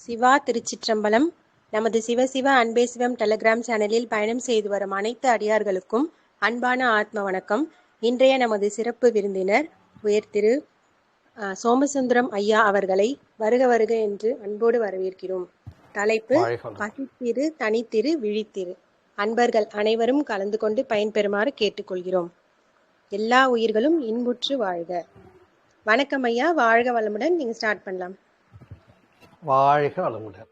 சிவா திருச்சிற்றம்பலம். நமது சிவசிவ அன்பே சிவம் டெலகிராம் சேனலில் பயணம் செய்து வரும் அனைத்து அடியார்களுக்கும் அன்பான ஆத்ம வணக்கம். இன்றைய நமது சிறப்பு விருந்தினர் உயர் திரு சோமசுந்தரம் ஐயா அவர்களை வருக வருக என்று அன்போடு வரவேற்கிறோம். தலைப்பு பசித்திரு தனித்திரு விழித்திரு. அன்பர்கள் அனைவரும் கலந்து கொண்டு பயன்பெறுமாறு கேட்டுக்கொள்கிறோம். எல்லா உயிர்களும் இன்புற்று வாழ்க. வணக்கம் ஐயா, வாழ்க வளமுடன். நீங்க ஸ்டார்ட் பண்ணலாம். வாழ்க வளமுடன்.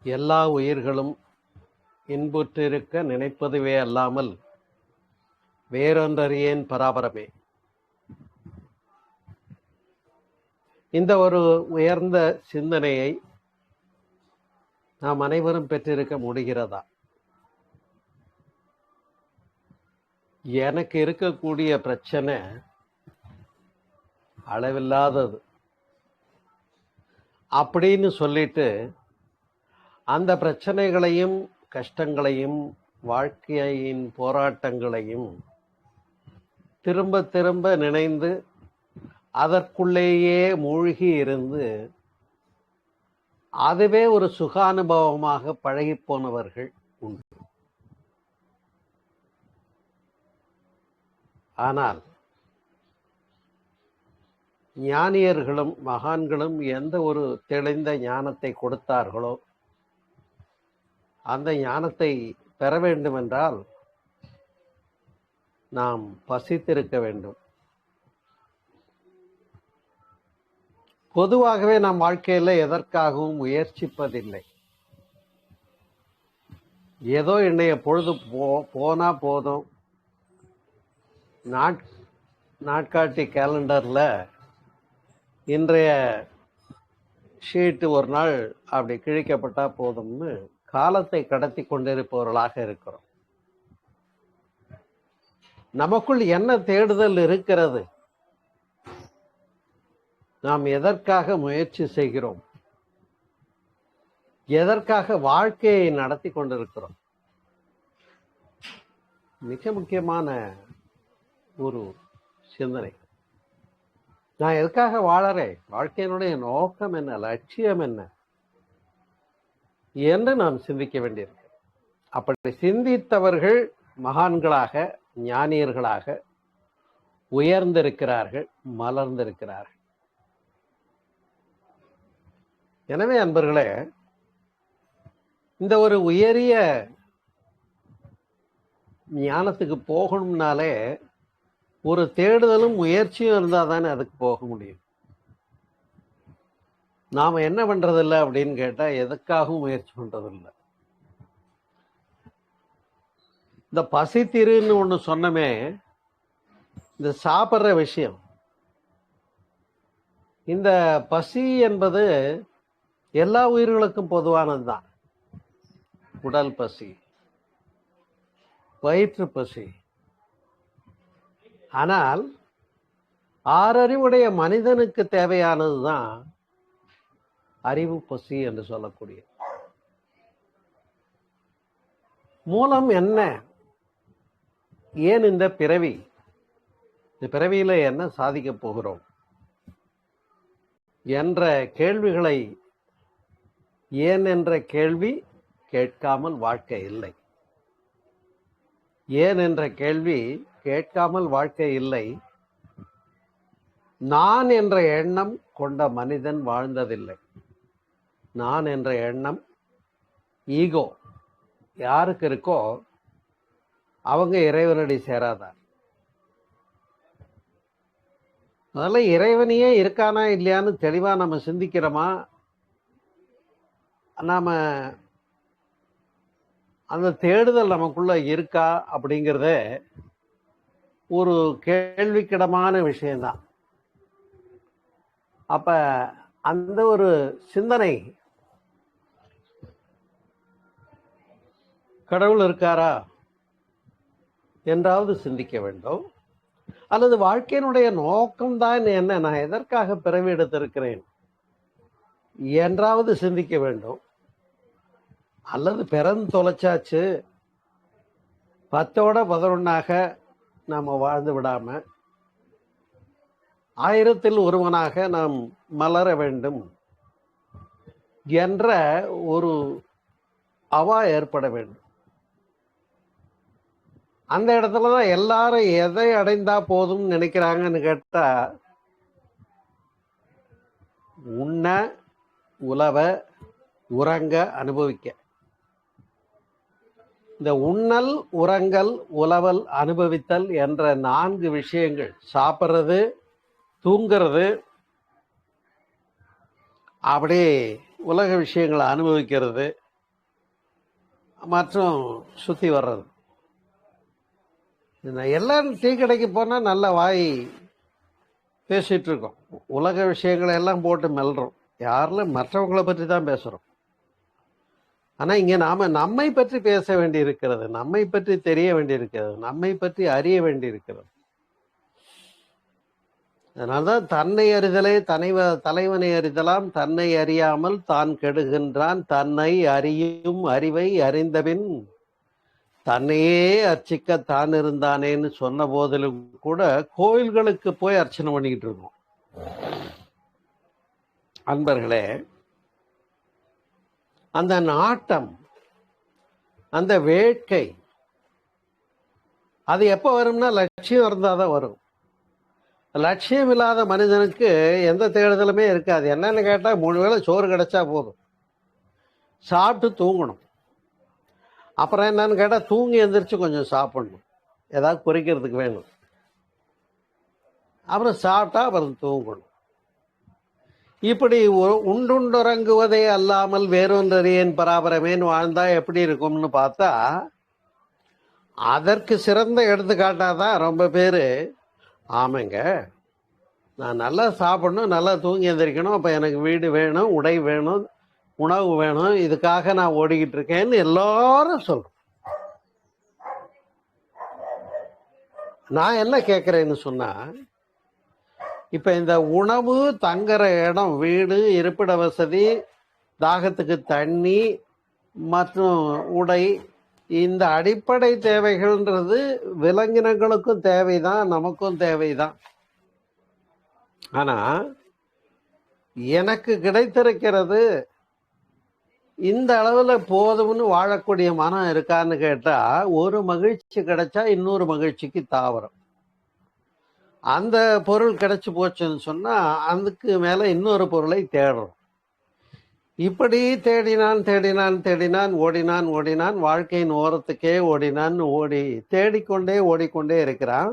எல்லா உயிர்களும் இன்புற்றிருக்க நினைப்பதுவே அல்லாமல் வேறொன்றறியேன் பராபரமே. இந்த ஒரு உயர்ந்த சிந்தனையை நாம் அனைவரும் பெற்றிருக்க முடிகிறதா? எனக்கு இருக்கக்கூடிய பிரச்சனை அளவில்லாதது அப்படின்னு சொல்லிட்டு அந்த பிரச்சனைகளையும் கஷ்டங்களையும் வாழ்க்கையின் போராட்டங்களையும் திரும்ப திரும்ப நினைந்து அதற்குள்ளேயே மூழ்கி இருந்து அதுவே ஒரு சுகானுபவமாக பழகி போனவர்கள் உண்டு. ஆனால் ஞானியர்களும் மகான்களும் எந்த ஒரு தெளிந்த ஞானத்தை கொடுத்தார்களோ அந்த ஞானத்தை பெற வேண்டுமென்றால் நாம் பசித்திருக்க வேண்டும். பொதுவாகவே நம் வாழ்க்கையில் எதற்காகவும் முயற்சிப்பதில்லை. ஏதோ இன்றைய பொழுது போனா போதும், நாட்காட்டி கேலண்டரில் இன்றைய ஷீட்டு ஒரு நாள் அப்படி கிழிக்கப்பட்டா போதும்னு காலத்தை கடத்தி கொண்டிருப்பவர்களாக இருக்கிறோம். நமக்குள் என்ன தேடுதல் இருக்கிறது? நாம் எதற்காக முயற்சி செய்கிறோம்? எதற்காக வாழ்க்கையை நடத்தி கொண்டிருக்கிறோம்? மிக முக்கியமான ஒரு சிந்தனை. நான் எதுக்காக வாழறேன்? வாழ்க்கையினுடைய நோக்கம் என்ன? லட்சியம் என்ன என்று நாம் சிந்திக்க வேண்டியிருக்கு. அப்படி சிந்தித்தவர்கள் மகான்களாக, ஞானியர்களாக உயர்ந்திருக்கிறார்கள், மலர்ந்திருக்கிறார்கள். எனவே அன்பர்களே, இந்த ஒரு உயரிய ஞானத்துக்கு போகணும்னாலே ஒரு தேடுதலும் முயற்சியும் இருந்தால் தானே அதுக்கு போக முடியும். நாம் என்ன பண்றதில்லை அப்படின்னு கேட்டால் எதுக்காகவும் முயற்சி பண்றதில்லை. இந்த பசித்திருன்னு ஒன்று சொன்னமே, இந்த சாப்பிட்ற விஷயம், இந்த பசி என்பது எல்லா உயிர்களுக்கும் பொதுவானது தான். உடல் பசி, வயிற்று பசி. ஆனால் ஆறறிவுடைய மனிதனுக்கு தேவையானது தான் அறிவு பசி என்று சொல்லக்கூடிய. மூலம் என்ன? ஏன் இந்த பிறவி? இந்த பிறவியில என்ன சாதிக்க போகிறோம் என்ற கேள்விகளை, ஏன் என்ற கேள்வி கேட்காமல் வாழ்க்கை இல்லை. ஏன் என்ற கேள்வி கேட்காமல் வாழ்க்கை இல்லை. நான் என்ற எண்ணம் கொண்ட மனிதன் வாழ்ந்ததில்லை. நான் என்ற எண்ணம், ஈகோ யாருக்கு இருக்கோ அவங்க இறைவனடி சேராதார். முதல்ல இறைவனையே இருக்கானா இல்லையான்னு தெளிவா நம்ம சிந்திக்கிறோமா? நாம அந்த தேடுதல் நமக்குள்ள இருக்கா அப்படிங்கிறத ஒரு கேள்விக்கிடமான விஷயம்தான். அப்ப அந்த ஒரு சிந்தனை, கடவுள் இருக்காரா என்றாவது சிந்திக்க வேண்டும். அல்லது வாழ்க்கையினுடைய நோக்கம்தான் என்ன, நான் எதற்காக பிறவி எடுத்திருக்கிறேன் என்றாவது சிந்திக்க வேண்டும். அல்லது பிறந்து தொலைச்சாச்சு, 10ஓட 11ஆக நாம் வாழ்ந்து விடாம ஆயிரத்தில் ஒருவனாக நாம் மலர வேண்டும் என்ற ஒரு அவா ஏற்பட வேண்டும். அந்த இடத்துலதான் எல்லாரும் எதை அடைந்தா போதும் நினைக்கிறாங்கன்னு கேட்டா, உண்ண, உலவ, உறங்க, அனுபவிக்க. இந்த உண்ணல், உறங்கல், உலவல், அனுபவித்தல் என்ற 4 விஷயங்கள், சாப்பிட்றது, தூங்கிறது, அப்படியே உலக விஷயங்களை அனுபவிக்கிறது, மற்றும் சுத்தி வர்றது. எல்லாரும் டீ கடைக்கு போனா நல்ல வாய் பேசிட்டு இருக்கோம், உலக விஷயங்களை எல்லாம் போட்டு மெல்றோம், யாரில் மற்றவங்களை பற்றி தான் பேசுறோம். ஆனா இங்க நாம நம்மை பற்றி பேச வேண்டி இருக்கிறது, நம்மை பற்றி தெரிய வேண்டி இருக்கிறது, நம்மை பற்றி அறிய வேண்டி இருக்கிறது. அதனால்தான் தன்னை அறிதலே தலைவனை அறிதலாம், தன்னை அறியாமல் தான் கெடுகின்றான், தன்னை அறியும் அறிவை அறிந்தபின் தன்னையே அர்ச்சிக்க தான் இருந்தானேன்னு சொன்ன போதிலும் கூட கோயில்களுக்கு போய் அர்ச்சனை பண்ணிக்கிட்டு இருக்கோம். அன்பர்களே, அந்த நாட்டம், அந்த வேட்கை, அது எப்போ வரும்னா லட்சியம் இருந்தாதான் வரும். லட்சியம் இல்லாத மனிதனுக்கு எந்த தேடுதலுமே இருக்காது. என்னன்னு கேட்டா 3 வேளை சோறு கிடைச்சா போதும், சாப்பிட்டு தூங்கணும். அப்புறம் என்னன்னு கேட்டா தூங்கி எந்திரிச்சு கொஞ்சம் சாப்பிடணும், ஏதாவது குறிக்கிறதுக்கு வேணும், அப்புறம் சாப்பிட்டா அப்புறம் தூங்கணும். இப்படி உண்டுறங்குவதே அல்லாமல் வேறொன்றறியேன் பராபரமேன்னு வாழ்ந்தா எப்படி இருக்கும்னு பார்த்தா, அதற்கு சிறந்த எடுத்துக்காட்டாதான் ரொம்ப பேரு, ஆமாங்க நான் நல்லா சாப்பிடணும், நல்லா தூங்கி எந்திரிக்கணும், அப்ப எனக்கு வீடு வேணும், உடை வேணும், உணவு வேணும், இதுக்காக நான் ஓடிக்கிட்டு இருக்கேன்னு எல்லாரும் சொல்றோம். நான் என்ன கேட்கிறேன்னு சொன்னா, இப்ப இந்த உணவு, தங்குற இடம், வீடு, இருப்பிட வசதி, தாகத்துக்கு தண்ணி மற்றும் உடை, இந்த அடிப்படை தேவைகள்ன்றது விலங்கினங்களுக்கும் தேவைதான், நமக்கும் தேவைதான். ஆனா எனக்கு கிடைத்திருக்கிறது இந்த அளவுல போதும்னு வாழக்கூடிய மனம் இருக்கான்னு கேட்டா, ஒரு மகிழ்ச்சி கிடைச்சா இன்னொரு மகிழ்ச்சிக்கு தாவரம். அந்த பொருள் கிடைச்சு போச்சுன்னு சொன்னா அதுக்கு மேல இன்னொரு பொருளை தேடுறோம். இப்படி தேடினான் ஓடினான், வாழ்க்கையின் ஓரத்துக்கே ஓடிக்கொண்டே இருக்கிறான்.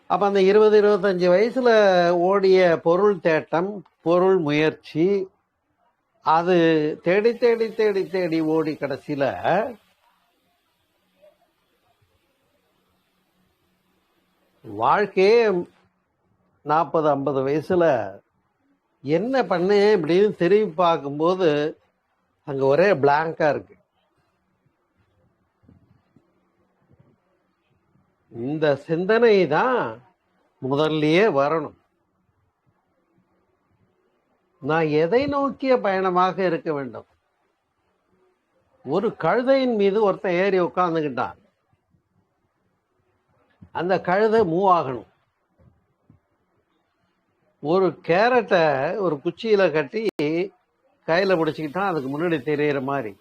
அப்ப அந்த 20-25 வயசுல ஓடிய பொருள் தேட்டம், பொருள் முயற்சி, அது தேடி ஓடி கடைசியில வாழ்க்கையே 40-50 வயசுல என்ன பண்ணேன் இப்படின்னு திரும்பி பார்க்கும்போது அங்க ஒரே பிளாங்கா இருக்கு. இந்த சிந்தனை தான் முதல்லயே வரணும். நான் எதை நோக்கிய பயணமாக இருக்க வேண்டும்? ஒரு கழுதையின் மீது ஒருத்தன் ஏறி உட்கார்ந்துக்கிட்டான். அந்த கழுதை மூவ் ஆகணும். ஒரு கேரட்டை ஒரு குச்சியில கட்டி கையில பிடிச்சிக்கிட்டான், அதுக்கு முன்னாடி தெரியற மாதிரி.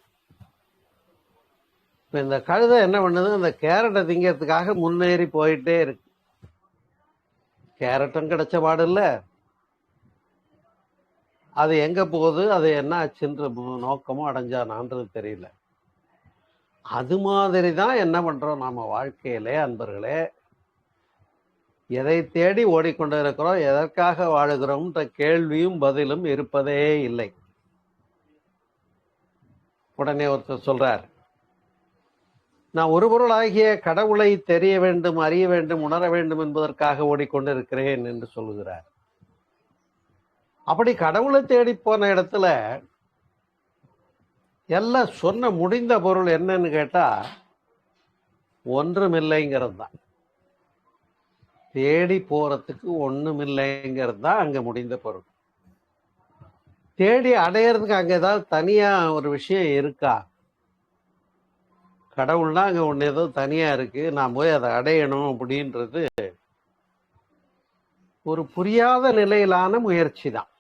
இப்ப இந்த கழுதை என்ன பண்ணுது, அந்த கேரட்டை திங்கிறதுக்காக முன்னேறி போயிட்டே இருக்கு. கேரட்டும் கிடைச்ச பாடு இல்ல, அது எங்க போகுது, அது என்ன ஆச்சுன்ற நோக்கமும் அடைஞ்சானான்றது தெரியல. அது மாதிரிதான் என்ன பண்றோம் நாம வாழ்க்கையிலே அன்பர்களே. எதை தேடி ஓடிக்கொண்டு இருக்கிறோம், எதற்காக வாழுகிறோம்ன்ற கேள்வியும் பதிலும் இருப்பதே இல்லை. உடனே ஒருத்தர் சொல்றார், நான் ஒரு பொருளாகிய கடவுளை தெரிய வேண்டும், அறிய வேண்டும், உணர வேண்டும் என்பதற்காக ஓடிக்கொண்டிருக்கிறேன் என்று சொல்லுகிறார். அப்படி கடவுளை தேடி போன இடத்துல எல்லாம் சொன்ன முடிந்த பொருள் என்னன்னு கேட்டா ஒன்றுமில்லைங்கிறது தான். தேடி போறதுக்கு ஒண்ணுமில்லைங்கிறது தான் அங்க முடிந்த பொருள். தேடி அடையறதுக்கு அங்க ஏதாவது தனியா ஒரு விஷயம் இருக்கா? கடவுள்னா அங்க ஒண்ணு ஏதோ தனியா இருக்கு, நான் போய் அதை அடையணும் அப்படின்றது ஒரு புரியாத நிலையிலான முயற்சி தான்.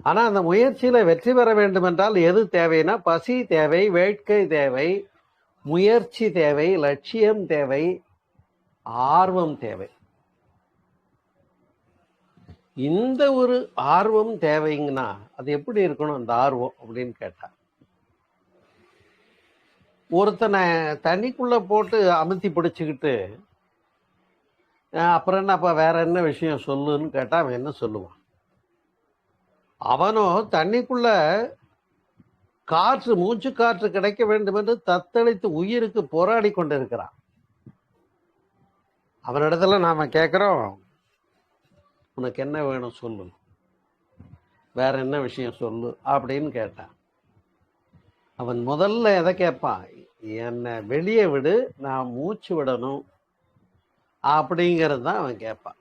ஆனா அந்த முயற்சியில வெற்றி பெற வேண்டும் என்றால் எது தேவைன்னா, பசி தேவை, வேட்கை தேவை, முயற்சி தேவை, லட்சியம் தேவை, ஆர்வம் தேவை. இந்த ஒரு ஆர்வம் தேவைங்கன்னா அது எப்படி இருக்கணும் அந்த ஆர்வம் அப்படின்னு கேட்டா, ஒருத்தனை தண்ணிக்குள்ள போட்டு அமுத்தி பிடிச்சுக்கிட்டு அப்புறம் என்னப்பா வேற என்ன விஷயம் சொல்லுன்னு கேட்டா அவன் என்ன சொல்லுவான்? அவனோ தண்ணிக்குள்ள காற்று, மூச்சு காற்று கிடைக்க வேண்டும் என்று தத்தளித்து உயிருக்கு போராடி கொண்டிருக்கிறான். அவனிடத்துல நாம கேட்கிறோம், உனக்கு என்ன வேணும் சொல்லு, வேற என்ன விஷயம் சொல்லு அப்படின்னு கேட்டான். அவன் முதல்ல எதை கேட்பான்? என்னை வெளியே விடு, நான் மூச்சு விடணும் அப்படிங்கிறது தான் அவன் கேட்பான்.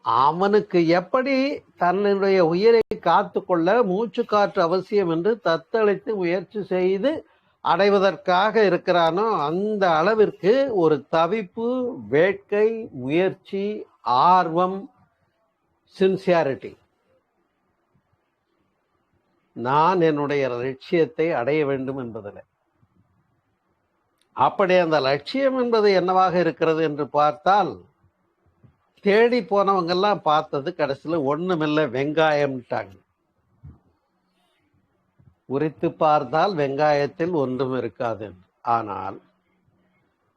அவனுக்கு எப்படி தன்னுடைய உயிரை காத்து கொள்ள மூச்சு காற்று அவசியம் என்று தத்தளித்து முயற்சி செய்து அடைவதற்காக இருக்கிறானோ அந்த அளவிற்கு ஒரு தவிப்பு, வேட்கை, முயற்சி, ஆர்வம், சின்சியாரிட்டி, நான் என்னுடைய லட்சியத்தை அடைய வேண்டும் என்பதில். அப்படி அந்த லட்சியம் என்பது என்னவாக இருக்கிறது என்று பார்த்தால், தேடி போனவங்கெல்லாம் பார்த்தது கடைசியில் ஒண்ணுமில்லை, வெங்காயம்ட்டாங்க. உரித்து பார்த்தால் வெங்காயத்தில் ஒன்றும் இருக்காது. ஆனால்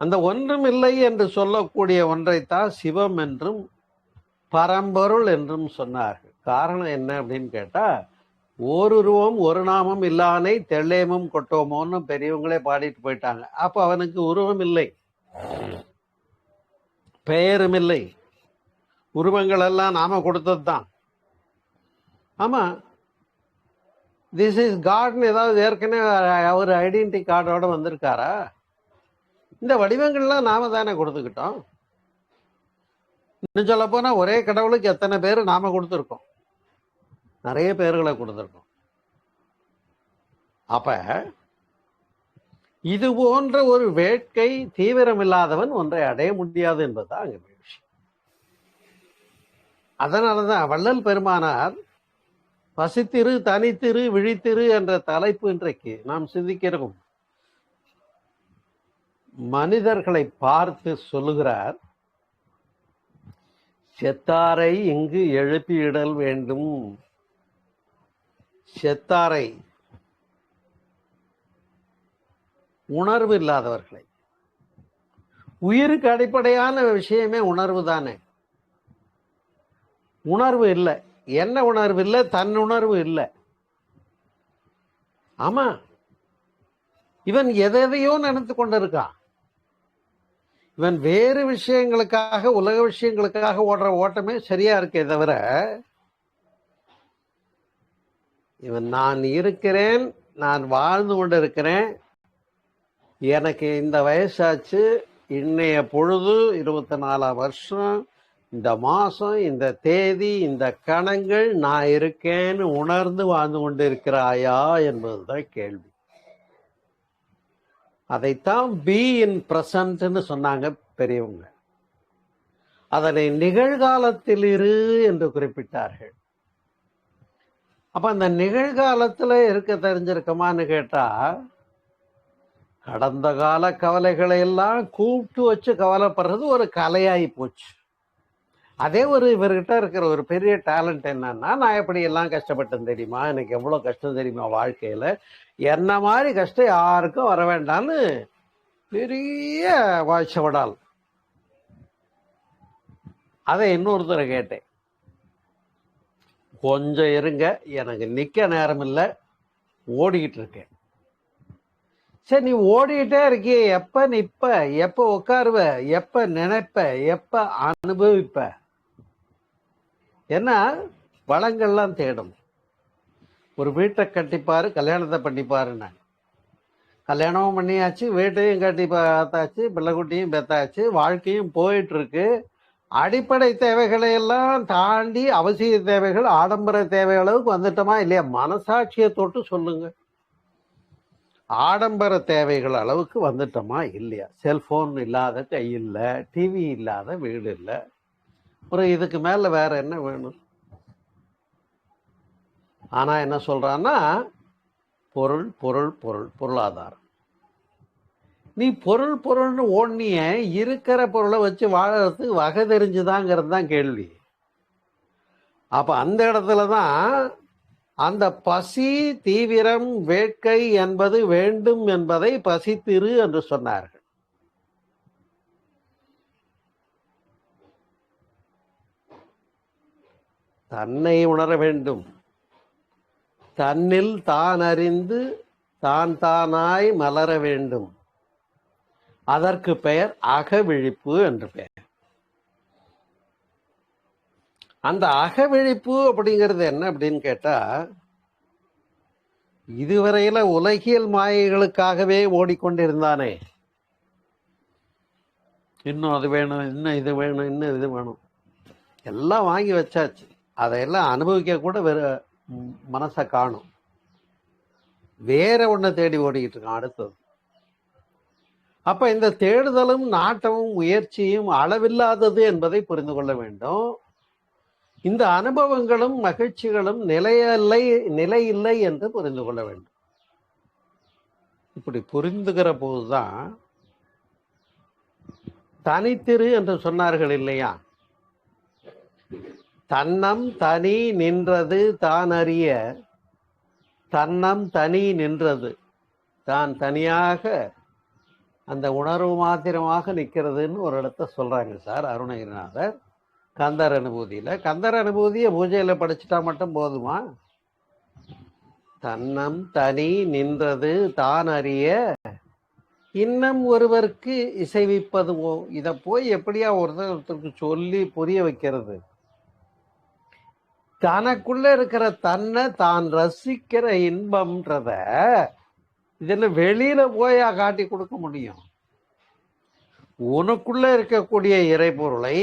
அந்த ஒன்றும் இல்லை என்று சொல்லக்கூடிய ஒன்றைத்தான் சிவம் என்றும் பரம்பொருள் என்றும் சொன்னார்கள். காரணம் என்ன அப்படின்னு கேட்டா, ஓருருவம் ஒரு நாமம் இல்லானை தெள்ளேமும் கொட்டோமோன்னு பெரியவங்களே பாடிட்டு போயிட்டாங்க. அப்ப அவனுக்கு உருவம் இல்லை, பெயரும் இல்லை, உருவங்கள் எல்லாம் நாம கொடுத்தது தான். ஆமா, திஸ் இஸ் காட்னு ஏதாவது ஏற்கனவே ஒரு ஐடென்டிட்டி கார்டோட வந்திருக்காரா? இந்த வடிவங்கள்லாம் நாம தானே கொடுத்துக்கிட்டோம். இன்னும் சொல்ல போனா ஒரே கடவுளுக்கு எத்தனை பேர் நாம கொடுத்துருக்கோம், நிறைய பேர்களை கொடுத்துருக்கோம். அப்ப இது போன்ற ஒரு வேட்கை, தீவிரம் இல்லாதவன் ஒன்றை அடைய முடியாது என்பதுதான் அங்க விஷயம். அதனாலதான் வள்ளல் பெருமானார் பசித்திரு, தனித்திரு, விழித்திரு என்ற தலைப்பு இன்றைக்கு நாம் சிந்திக்கிறோம். மனிதர்களை பார்த்து சொல்லுகிறார், செத்தாரை இங்கு எழுப்பியிடல் வேண்டும். செத்தாரை, உணர்வு இல்லாதவர்களை. உயிருக்கு அடிப்படையான விஷயமே உணர்வு தானே. உணர்வு இல்லை. என்ன உணர்வு இல்லை? தன் உணர்வு இல்லை. ஆமா, இவன் எதையோ நினைத்து கொண்டிருக்கான். இவன் வேறு விஷயங்களுக்காக, உலக விஷயங்களுக்காக ஓடுற ஓட்டமே சரியா இருக்கே தவிர, இவன் நான் இருக்கிறேன், நான் வாழ்ந்து கொண்டு இருக்கிறேன், எனக்கு இந்த வயசாச்சு, இன்னைய பொழுது 24 வருஷம், இந்த மாசம், இந்த தேதி, இந்த கணங்கள், நான் இருக்கேன்னு உணர்ந்து வாழ்ந்து கொண்டு இருக்கிறாயா என்பதுதான் கேள்வி. அதைத்தான் பி இன் பிரசன்ட்னு சொன்னாங்க பெரியவங்க. அதனை நிகழ்காலத்தில் இரு என்று குறிப்பிட்டார்கள். அப்ப அந்த நிகழ்காலத்துல இருக்க தெரிஞ்சிருக்கமான்னு கேட்டா, கடந்த கால கவலைகளை எல்லாம் கூப்பிட்டு வச்சு கவலைப்படுறது ஒரு கலையாகி போச்சு. அதே ஒரு இவர்கிட்ட இருக்கிற ஒரு பெரிய டேலண்ட் என்னன்னா, நான் எப்படி எல்லாம் கஷ்டப்பட்டேன் தெரியுமா, எனக்கு எவ்வளவு கஷ்டம் தெரியுமா வாழ்க்கையில, என்ன மாதிரி கஷ்டம் யாருக்கும் வர வேண்டாம்னு பெரிய வாய்ச்சவடால். அதை இன்னொருத்தரை கேட்டேன், கொஞ்சம் இருங்க, எனக்கு நிக்க நேரம் இல்லை, ஓடிக்கிட்டு இருக்கேன். சரி, நீ ஓடிக்கிட்டே இருக்கிய, எப்ப நிப்ப, எப்ப உட்காருவ, எப்ப நினைப்ப, எப்ப அனுபவிப்ப? ஏன்னா வளங்கள்லாம் தேடும். ஒரு வீட்டை கட்டிப்பாரு, கல்யாணத்தை பண்ணிப்பாருன்னு. கல்யாணமும் பண்ணியாச்சு, வீட்டையும் கட்டி பார்த்தாச்சு, பிள்ளைக்குட்டியும் பெத்தாச்சு, வாழ்க்கையும் போயிட்டு இருக்கு. அடிப்படை தேவைகளை எல்லாம் தாண்டி அவசிய தேவைகள், ஆடம்பர தேவை அளவுக்கு வந்துட்டோமா இல்லையா? மனசாட்சியை தொட்டு சொல்லுங்க. ஆடம்பர தேவைகள் அளவுக்கு வந்துட்டோமா இல்லையா? செல்போன் இல்லாத கை இல்லை, டிவி இல்லாத வீடு இல்லை. ஒரு இதுக்கு மேல வேற என்ன வேணும்? ஆனா என்ன சொல்றான்னா, பொருள் பொருள் பொருள் பொருளாதாரம். நீ பொருள் பொருள்னு ஓடனிய இருக்கிற பொருளை வச்சு வாழறதுக்கு வகை தெரிஞ்சுதாங்கிறது தான் கேள்வி. அப்ப அந்த இடத்துலதான் அந்த பசி, தீவிரம், வேட்கை என்பது வேண்டும் என்பதை பசித்திரு என்று சொன்னார்கள். தன்னை உணர வேண்டும், தன்னில் தான் அறிந்து தான் தானாய் மலர வேண்டும். அதற்கு பெயர் அகவிழிப்பு என்று பெயர். அந்த அகவிழிப்பு அப்படிங்கிறது என்ன அப்படின்னு கேட்டா, இதுவரையில உலகியல் மாயைகளுக்காகவே ஓடிக்கொண்டிருந்தானே, இன்னும் அது வேணும், இன்னும் இது வேணும், இன்னும் இது வேணும், எல்லாம் வாங்கி வச்சாச்சு. அதையெல்லாம் அனுபவிக்க கூட மனசை காணும். வேற ஒன்றை தேடி ஓடிக்கிட்டு இருக்கான் அடுத்தது. அப்ப இந்த தேடுதலும் நாட்டமும் முயற்சியும் அளவில்லாதது என்பதை புரிந்து கொள்ள வேண்டும். இந்த அனுபவங்களும் மகிழ்ச்சிகளும் நிலையில்லை என்று புரிந்து கொள்ள வேண்டும். இப்படி புரிந்துகிற போதுதான் தனித்திரு என்று சொன்னார்கள் இல்லையா? தன்னம் தனி நின்றது தான் அறிய, தன்னம் தனி நின்றது, தான் தனியாக அந்த உணர்வு மாத்திரமாக நிற்கிறதுன்னு ஒரு இடத்த சொல்றாங்க சார் அருணகிரிநாதர் கந்தர் அனுபூதியில. கந்தர் அனுபூதியை பூஜையில படிச்சுட்டா மட்டும் போதுமா? தன்னம் தனி நின்றது தான் அறிய இன்னும் ஒருவருக்கு இசைவிப்பதுவோ. இதை போய் எப்படியா ஒருத்தருக்கு சொல்லி புரிய வைக்கிறது? தனக்குள்ள இருக்கிற தன்னை தான் ரசிக்கிற இன்பம்ன்றத இதெல்லாம் வெளியில போயா காட்டி கொடுக்க முடியும்? உனக்குள்ள இருக்கக்கூடிய இறைபொருளை,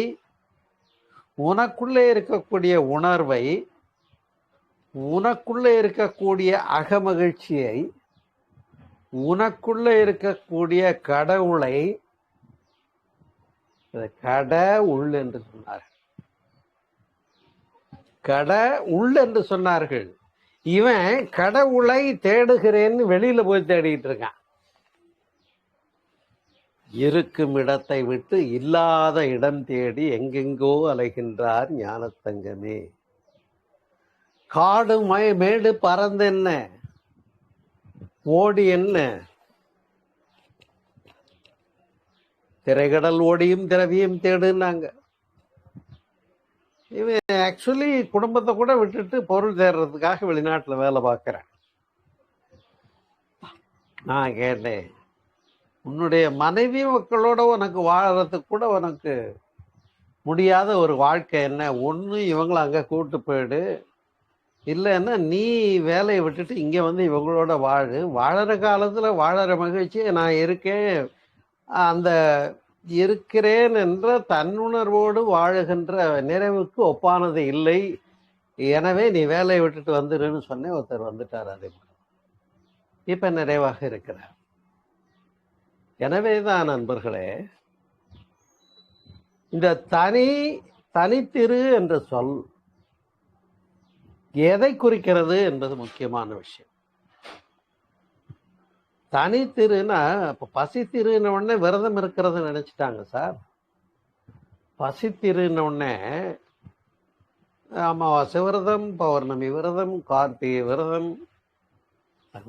உனக்குள்ளே இருக்கக்கூடிய உணர்வை, உனக்குள்ளே இருக்கக்கூடிய அகமகிழ்ச்சியை, உனக்குள்ளே இருக்கக்கூடிய கடவுளை கடவுள் என்று சொன்னார்கள். கடவுள் என்று சொன்னார்கள். இவன் கடவுளை தேடுகிறேன்னு வெளியில போய் தேடிட்டு இருக்கான். இருக்கும் இடத்தை விட்டு இல்லாத இடம் தேடி எங்கெங்கோ அலைகின்றார் ஞானத்தங்கமே. காடு மேடு பறந்து என்ன ஓடி என்ன, திரைக்கடல் ஓடியும் திரவியும் தேடுனாங்க. இவன் ஆக்சுவலி குடும்பத்தை கூட விட்டுட்டு பொருள் தேடுறதுக்காக வெளிநாட்டுல வேலை பார்க்கிறேன். நான் கேட்டேன், உன்னுடைய மனைவி மக்களோட உனக்கு வாழறதுக்கு கூட உனக்கு முடியாத ஒரு வாழ்க்கை என்ன? ஒன்று இவங்களை அங்கே கூட்டு போயிடு, இல்லைன்னா நீ வேலையை விட்டுட்டு இங்கே வந்து இவங்களோட வாழற காலத்தில் வாழற மகிழ்ச்சியை நான் இருக்கேன், அந்த இருக்கிறேன் என்ற தன்னுணர்வோடு வாழுகின்ற நிறைவுக்கு ஒப்பானது இல்லை. எனவே நீ வேலையை விட்டுட்டு வந்துருன்னு சொன்னேன். ஒருத்தர் வந்துட்டார். அதே மாதிரி இப்ப நிறைவாக இருக்கிறார். எனவேதான் நண்பர்களே, இந்த தனித்திரு என்ற சொல் எதை குறிக்கிறது என்பது முக்கியமான விஷயம். தனித்திருன்னா இப்ப பசித்திருன உடனே விரதம் இருக்கிறது நினைச்சிட்டாங்க சார். பசித்திருன உடனே அமாவாசை விரதம், பௌர்ணமி விரதம், கார்த்திகை விரதம்,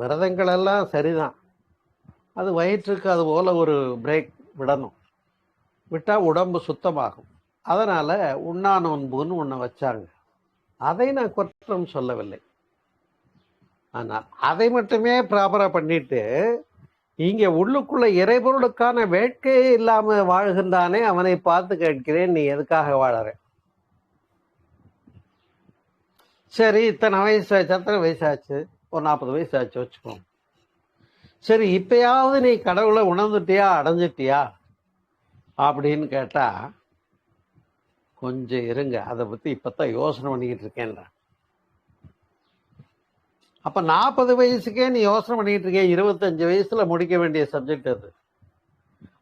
விரதங்கள் எல்லாம் சரிதான். அது வயிற்றுக்கு அது போல ஒரு பிரேக் விடணும். விட்டா உடம்பு சுத்தமாகும். அதனால உண்ணா நோன்புன்னு ஒண்ணு வச்சாங்க. அதை நான் குற்றம் சொல்லவில்லை. ஆனால் அதை மட்டுமே ப்ராப்பரா பண்ணிட்டு இங்க உள்ளுக்குள்ள இறைபொருளுக்கான வேட்கையே இல்லாம வாழ்கின்றானே, அவனை பார்த்து கேட்கிறேன், நீ எதுக்காக வாழற? சரி, இத்தனை வயசாச்சு, அத்தனை வயசாச்சு, ஒரு 40 வயசாச்சு வச்சுக்கோங்க. சரி, இப்பயாவது நீ கடவுளை உணர்ந்துட்டியா, அடைஞ்சிட்டியா அப்படின்னு கேட்டா, கொஞ்சம் இருங்க, அதை பத்தி இப்பதான் யோசனை பண்ணிக்கிட்டு இருக்கேன். அப்ப 40 வயசுக்கே நீ யோசனை பண்ணிட்டு இருக்க, 25 வயசுல முடிக்க வேண்டிய சப்ஜெக்ட் அது.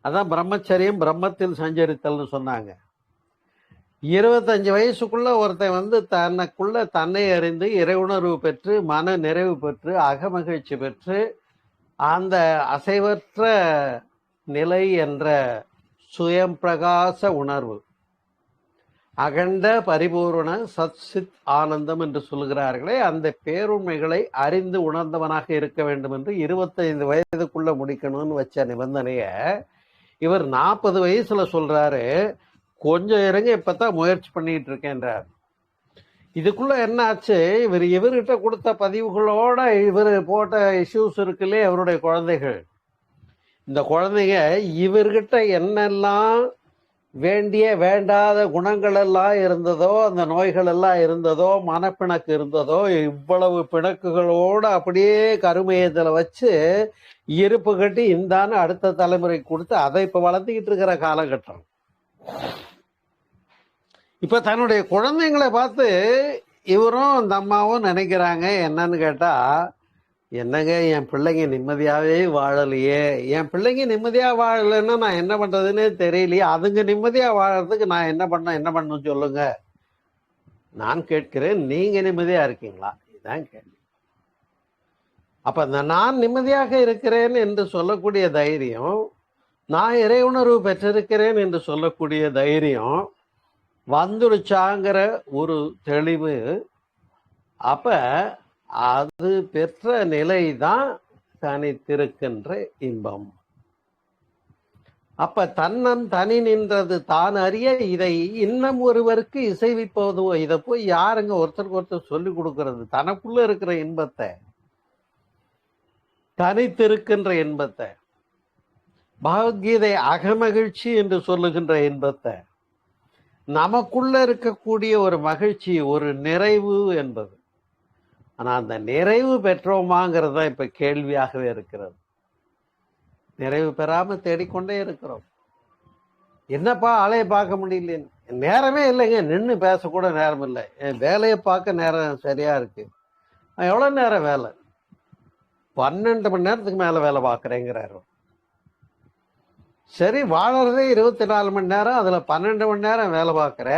அதான் பிரம்மச்சரியம் பிரம்மத்தில் சஞ்சரித்தல்னு சொன்னாங்க. 25 வயசுக்குள்ள ஒருத்தன் தனக்குள்ள தன்னை அறிந்து இறையுணர்வு பெற்று மன நிறைவு பெற்று அகமகிழ்ச்சி பெற்று அந்த அசைவற்ற நிலை என்ற சுயம் பிரகாச உணர்வு, அகண்ட பரிபூரண சத் சித் ஆனந்தம் என்று சொல்லுகிறார்களே, அந்த பேருண்மைகளை அறிந்து உணர்ந்தவனாக இருக்க வேண்டும் என்று 25 வயதுக்குள்ள முடிக்கணும்னு வச்ச நிபந்தனைய இவர் 40 வயசுல சொல்றாரு. கொஞ்சம் இருங்க, இப்பதான் முயற்சி பண்ணிட்டு இருக்கேன்றார். இதுக்குள்ள என்ன ஆச்சு, இவர்கிட்ட கொடுத்த பதிவுகளோட இவர் போட்ட இஷ்யூஸ் இருக்குல்லே, அவருடைய குழந்தைகள், இந்த குழந்தைங்க இவர்கிட்ட என்னெல்லாம் வேண்டிய வேண்டாத குணங்கள் எல்லாம் இருந்ததோ, அந்த நோய்கள் எல்லாம் இருந்ததோ, மனப்பிணக்கு இருந்ததோ, இவ்வளவு பிணக்குகளோட அப்படியே கருமையத்துல வச்சு இருப்பு கட்டி இந்தான்னு அடுத்த தலைமுறைக்கு கொடுத்து அதை இப்ப வளர்த்துக்கிட்டு இருக்கிற காலகட்டம். இப்ப தன்னுடைய குழந்தைங்களை பார்த்து இவரும் அந்த அம்மாவும் நினைக்கிறாங்க என்னன்னு கேட்டா, என்னங்க என் பிள்ளைங்க நிம்மதியாவே வாழலையே, என் பிள்ளைங்க நிம்மதியா வாழலைன்னா நான் என்ன பண்றதுன்னே தெரியலையே, அதுங்க நிம்மதியா வாழறதுக்கு நான் என்ன பண்ணணும் சொல்லுங்க. நான் கேட்கிறேன், நீங்க நிம்மதியா இருக்கீங்களா? இதுதான் கேள்வி. அப்ப இந்த நான் நிம்மதியாக இருக்கிறேன் என்று சொல்லக்கூடிய தைரியம், நான் இறை உணர்வு பெற்றிருக்கிறேன் என்று சொல்லக்கூடிய தைரியம் வந்துடுச்சாங்கிற ஒரு தெளிவு, அப்ப அது பெற்ற நிலைதான் தனித்திருக்கின்ற இன்பம். அப்ப தன்னம் தனி நின்றது தான் அறிய இதை இன்னும் ஒருவருக்கு இசைவிப்பதோ, இதை போய் யாருங்க ஒருத்தருக்கு ஒருத்தர் சொல்லி கொடுக்கறது? தனக்குள்ள இருக்கிற இன்பத்தை, தனித்திருக்கின்ற இன்பத்தை, பகவத்கீதை அகமகிழ்ச்சி என்று சொல்லுகின்ற இன்பத்தை, நமக்குள்ள இருக்கக்கூடிய ஒரு மகிழ்ச்சி, ஒரு நிறைவு என்பது. ஆனா அந்த நிறைவு பெற்றோமாங்கிறது தான் இப்ப கேள்வியாகவே இருக்கிறது. நிறைவு பெறாம தேடிக்கொண்டே இருக்கிறோம். என்னப்பா ஆளைய பார்க்க முடியல, நேரமே இல்லைங்க, நின்று பேசக்கூட நேரம் இல்லை, என் வேலையை பார்க்க நேரம் சரியா இருக்கு. எவ்வளவு நேரம் வேலை? 12 மணி நேரத்துக்கு மேல வேலை பார்க்குறேங்கிறாரு. சரி, வாழறதே 24 மணி நேரம், அதுல 12 மணி நேரம் வேலை பார்க்குற,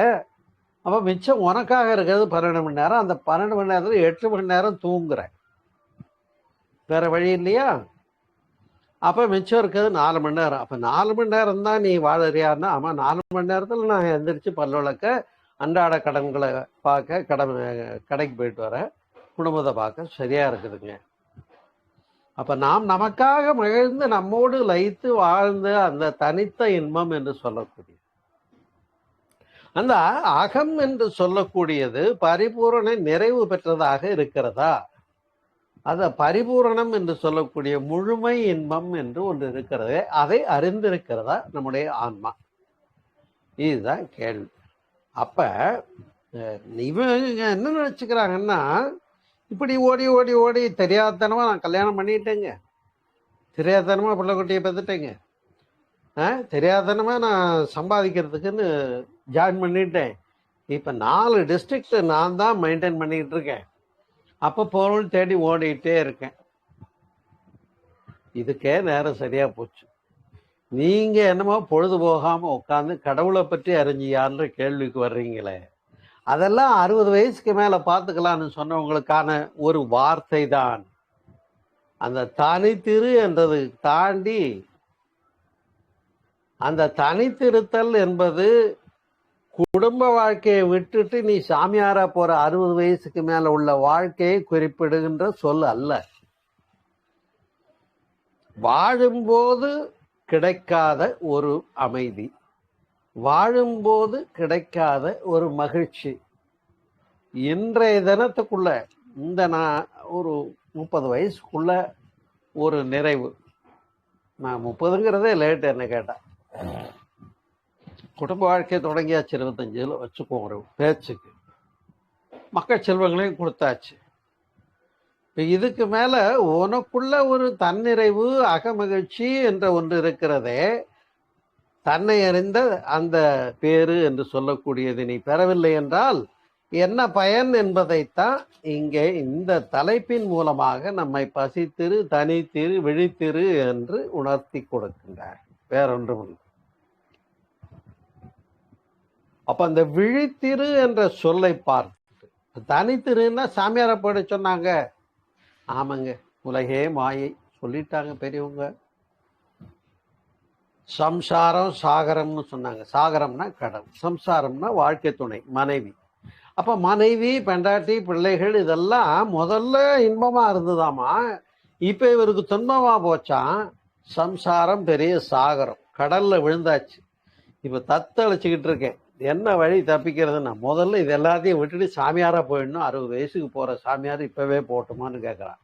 அப்ப மிச்சம் உனக்காக இருக்கிறது 12 மணி நேரம். அந்த 12 மணி நேரத்துல 8 மணி நேரம் தூங்குற, வேற வழி இல்லையா? அப்ப மிச்சம் இருக்கிறது 4 மணி நேரம். அப்ப 4 மணி நேரம் தான் நீ வாழறியான்னா, ஆமா 4 மணி நேரத்துல நான் எந்திரிச்சு பல் விளக்க, அன்றாட கடன்களை பார்க்க, கடைக்கு போயிட்டு வர, குடும்பத்தை பார்க்க சரியா இருக்குதுங்க. அப்ப நாம் நமக்காக மகிழ்ந்து நம்மோடு லயித்து வாழ்ந்த அந்த தனித்த இன்பம் என்று சொல்லக்கூடிய அந்த அகம் என்று சொல்லக்கூடியது பரிபூரண நிறைவு பெற்றதாக இருக்கிறதா? அத பரிபூரணம் என்று சொல்லக்கூடிய முழுமை இன்பம் என்று ஒன்று இருக்கிறது, அதை அறிந்திருக்கிறதா நம்முடைய ஆன்மா? இதுதான் கேள்வி. அப்ப இவங்க என்ன நினைச்சுக்கிறாங்கன்னா, இப்படி ஓடி ஓடி ஓடி தெரியாதனமா நான் கல்யாணம் பண்ணிட்டேங்க, தெரியாதனமா பிள்ளைக்குட்டியை பெற்றுட்டேங்க, தெரியாதனமா நான் சம்பாதிக்கிறதுக்குன்னு ஜாயின் பண்ணிட்டேன், இப்ப 4 டிஸ்ட்ரிக்ட் நான் தான் மெயின்டைன் பண்ணிட்டு இருக்கேன், அப்ப பொருள் தேடி ஓடிட்டே இருக்கேன். இதுக்கே நேரம் சரியா போச்சு. நீங்க என்னமோ பொழுது போகாம உட்காந்து கடவுளை பற்றி அறிஞ்சியான்ற கேள்விக்கு வர்றீங்களே, அதெல்லாம் 60 வயசுக்கு மேல பார்த்துக்கலான்னு சொன்னவங்களுக்கான ஒரு வார்த்தை தான். அந்த தனித்திரு என்றது தாண்டி, அந்த தனித்திருத்தல் என்பது குடும்ப வாழ்க்கையை விட்டுட்டு நீ சாமியாரா போற 60 வயசுக்கு மேல உள்ள வாழ்க்கையை குறிப்பிடுகின்ற சொல் அல்ல. வாழும்போது கிடைக்காத ஒரு அமைதி, வாழும்போது கிடைக்காத ஒரு மகிழ்ச்சி, இன்றைய தினத்துக்குள்ள இந்த நான் ஒரு 30 வயசுக்குள்ள ஒரு நிறைவு, நான் 30ங்கிறதே லேட் என்ன கேட்டா, குடும்ப வாழ்க்கையை தொடங்கியாச்சு 25 வச்சுக்கோங்க ஒரு பேச்சுக்கு, மக்கள் செல்வங்களையும் கொடுத்தாச்சு. இதுக்கு மேல உனக்குள்ள ஒரு தன்னிறைவு அகமகிழ்ச்சி என்ற ஒன்று இருக்கிறதே, தன்னை அறிந்த அந்த பேரு என்று சொல்லக்கூடியது நீ பெறவில்லை என்றால் என்ன பயன் என்பதைத்தான் இங்கே இந்த தலைப்பின் மூலமாக நம்மை பசித்திரு, தனித்திரு, விழித்திரு என்று உணர்த்தி கொடுக்கின்றார். வேறொன்றும் இல்லை. அப்ப அந்த விழித்திரு என்ற சொல்லை பார்த்து, தனித்திருன்னா சாமியாரை போட சொன்னாங்க. ஆமாங்க, உலகே மாயை சொல்லிட்டாங்க பெரியவங்க. சம்சாரம் சாகரம்னு சொன்னாங்க. சாகரம்னா கடல், சம்சாரம்னா வாழ்க்கை துணை, மனைவி. அப்ப மனைவி, பெண்டாட்டி, பிள்ளைகள் இதெல்லாம் முதல்ல இன்பமா இருந்ததாமா. இப்ப இவருக்கு துன்பமா போச்சான். சம்சாரம் பெரிய சாகரம், கடல்ல விழுந்தாச்சு. இப்ப தத்தளிச்சுக்கிட்டு இருக்கேன். என்ன வழி தப்பிக்கிறதுன்னா, முதல்ல இது எல்லாத்தையும் விட்டுட்டு சாமியாரா போயிடணும். 60 வயசுக்கு போற சாமியார் இப்பவே போட்டுமான்னு கேட்கிறான்.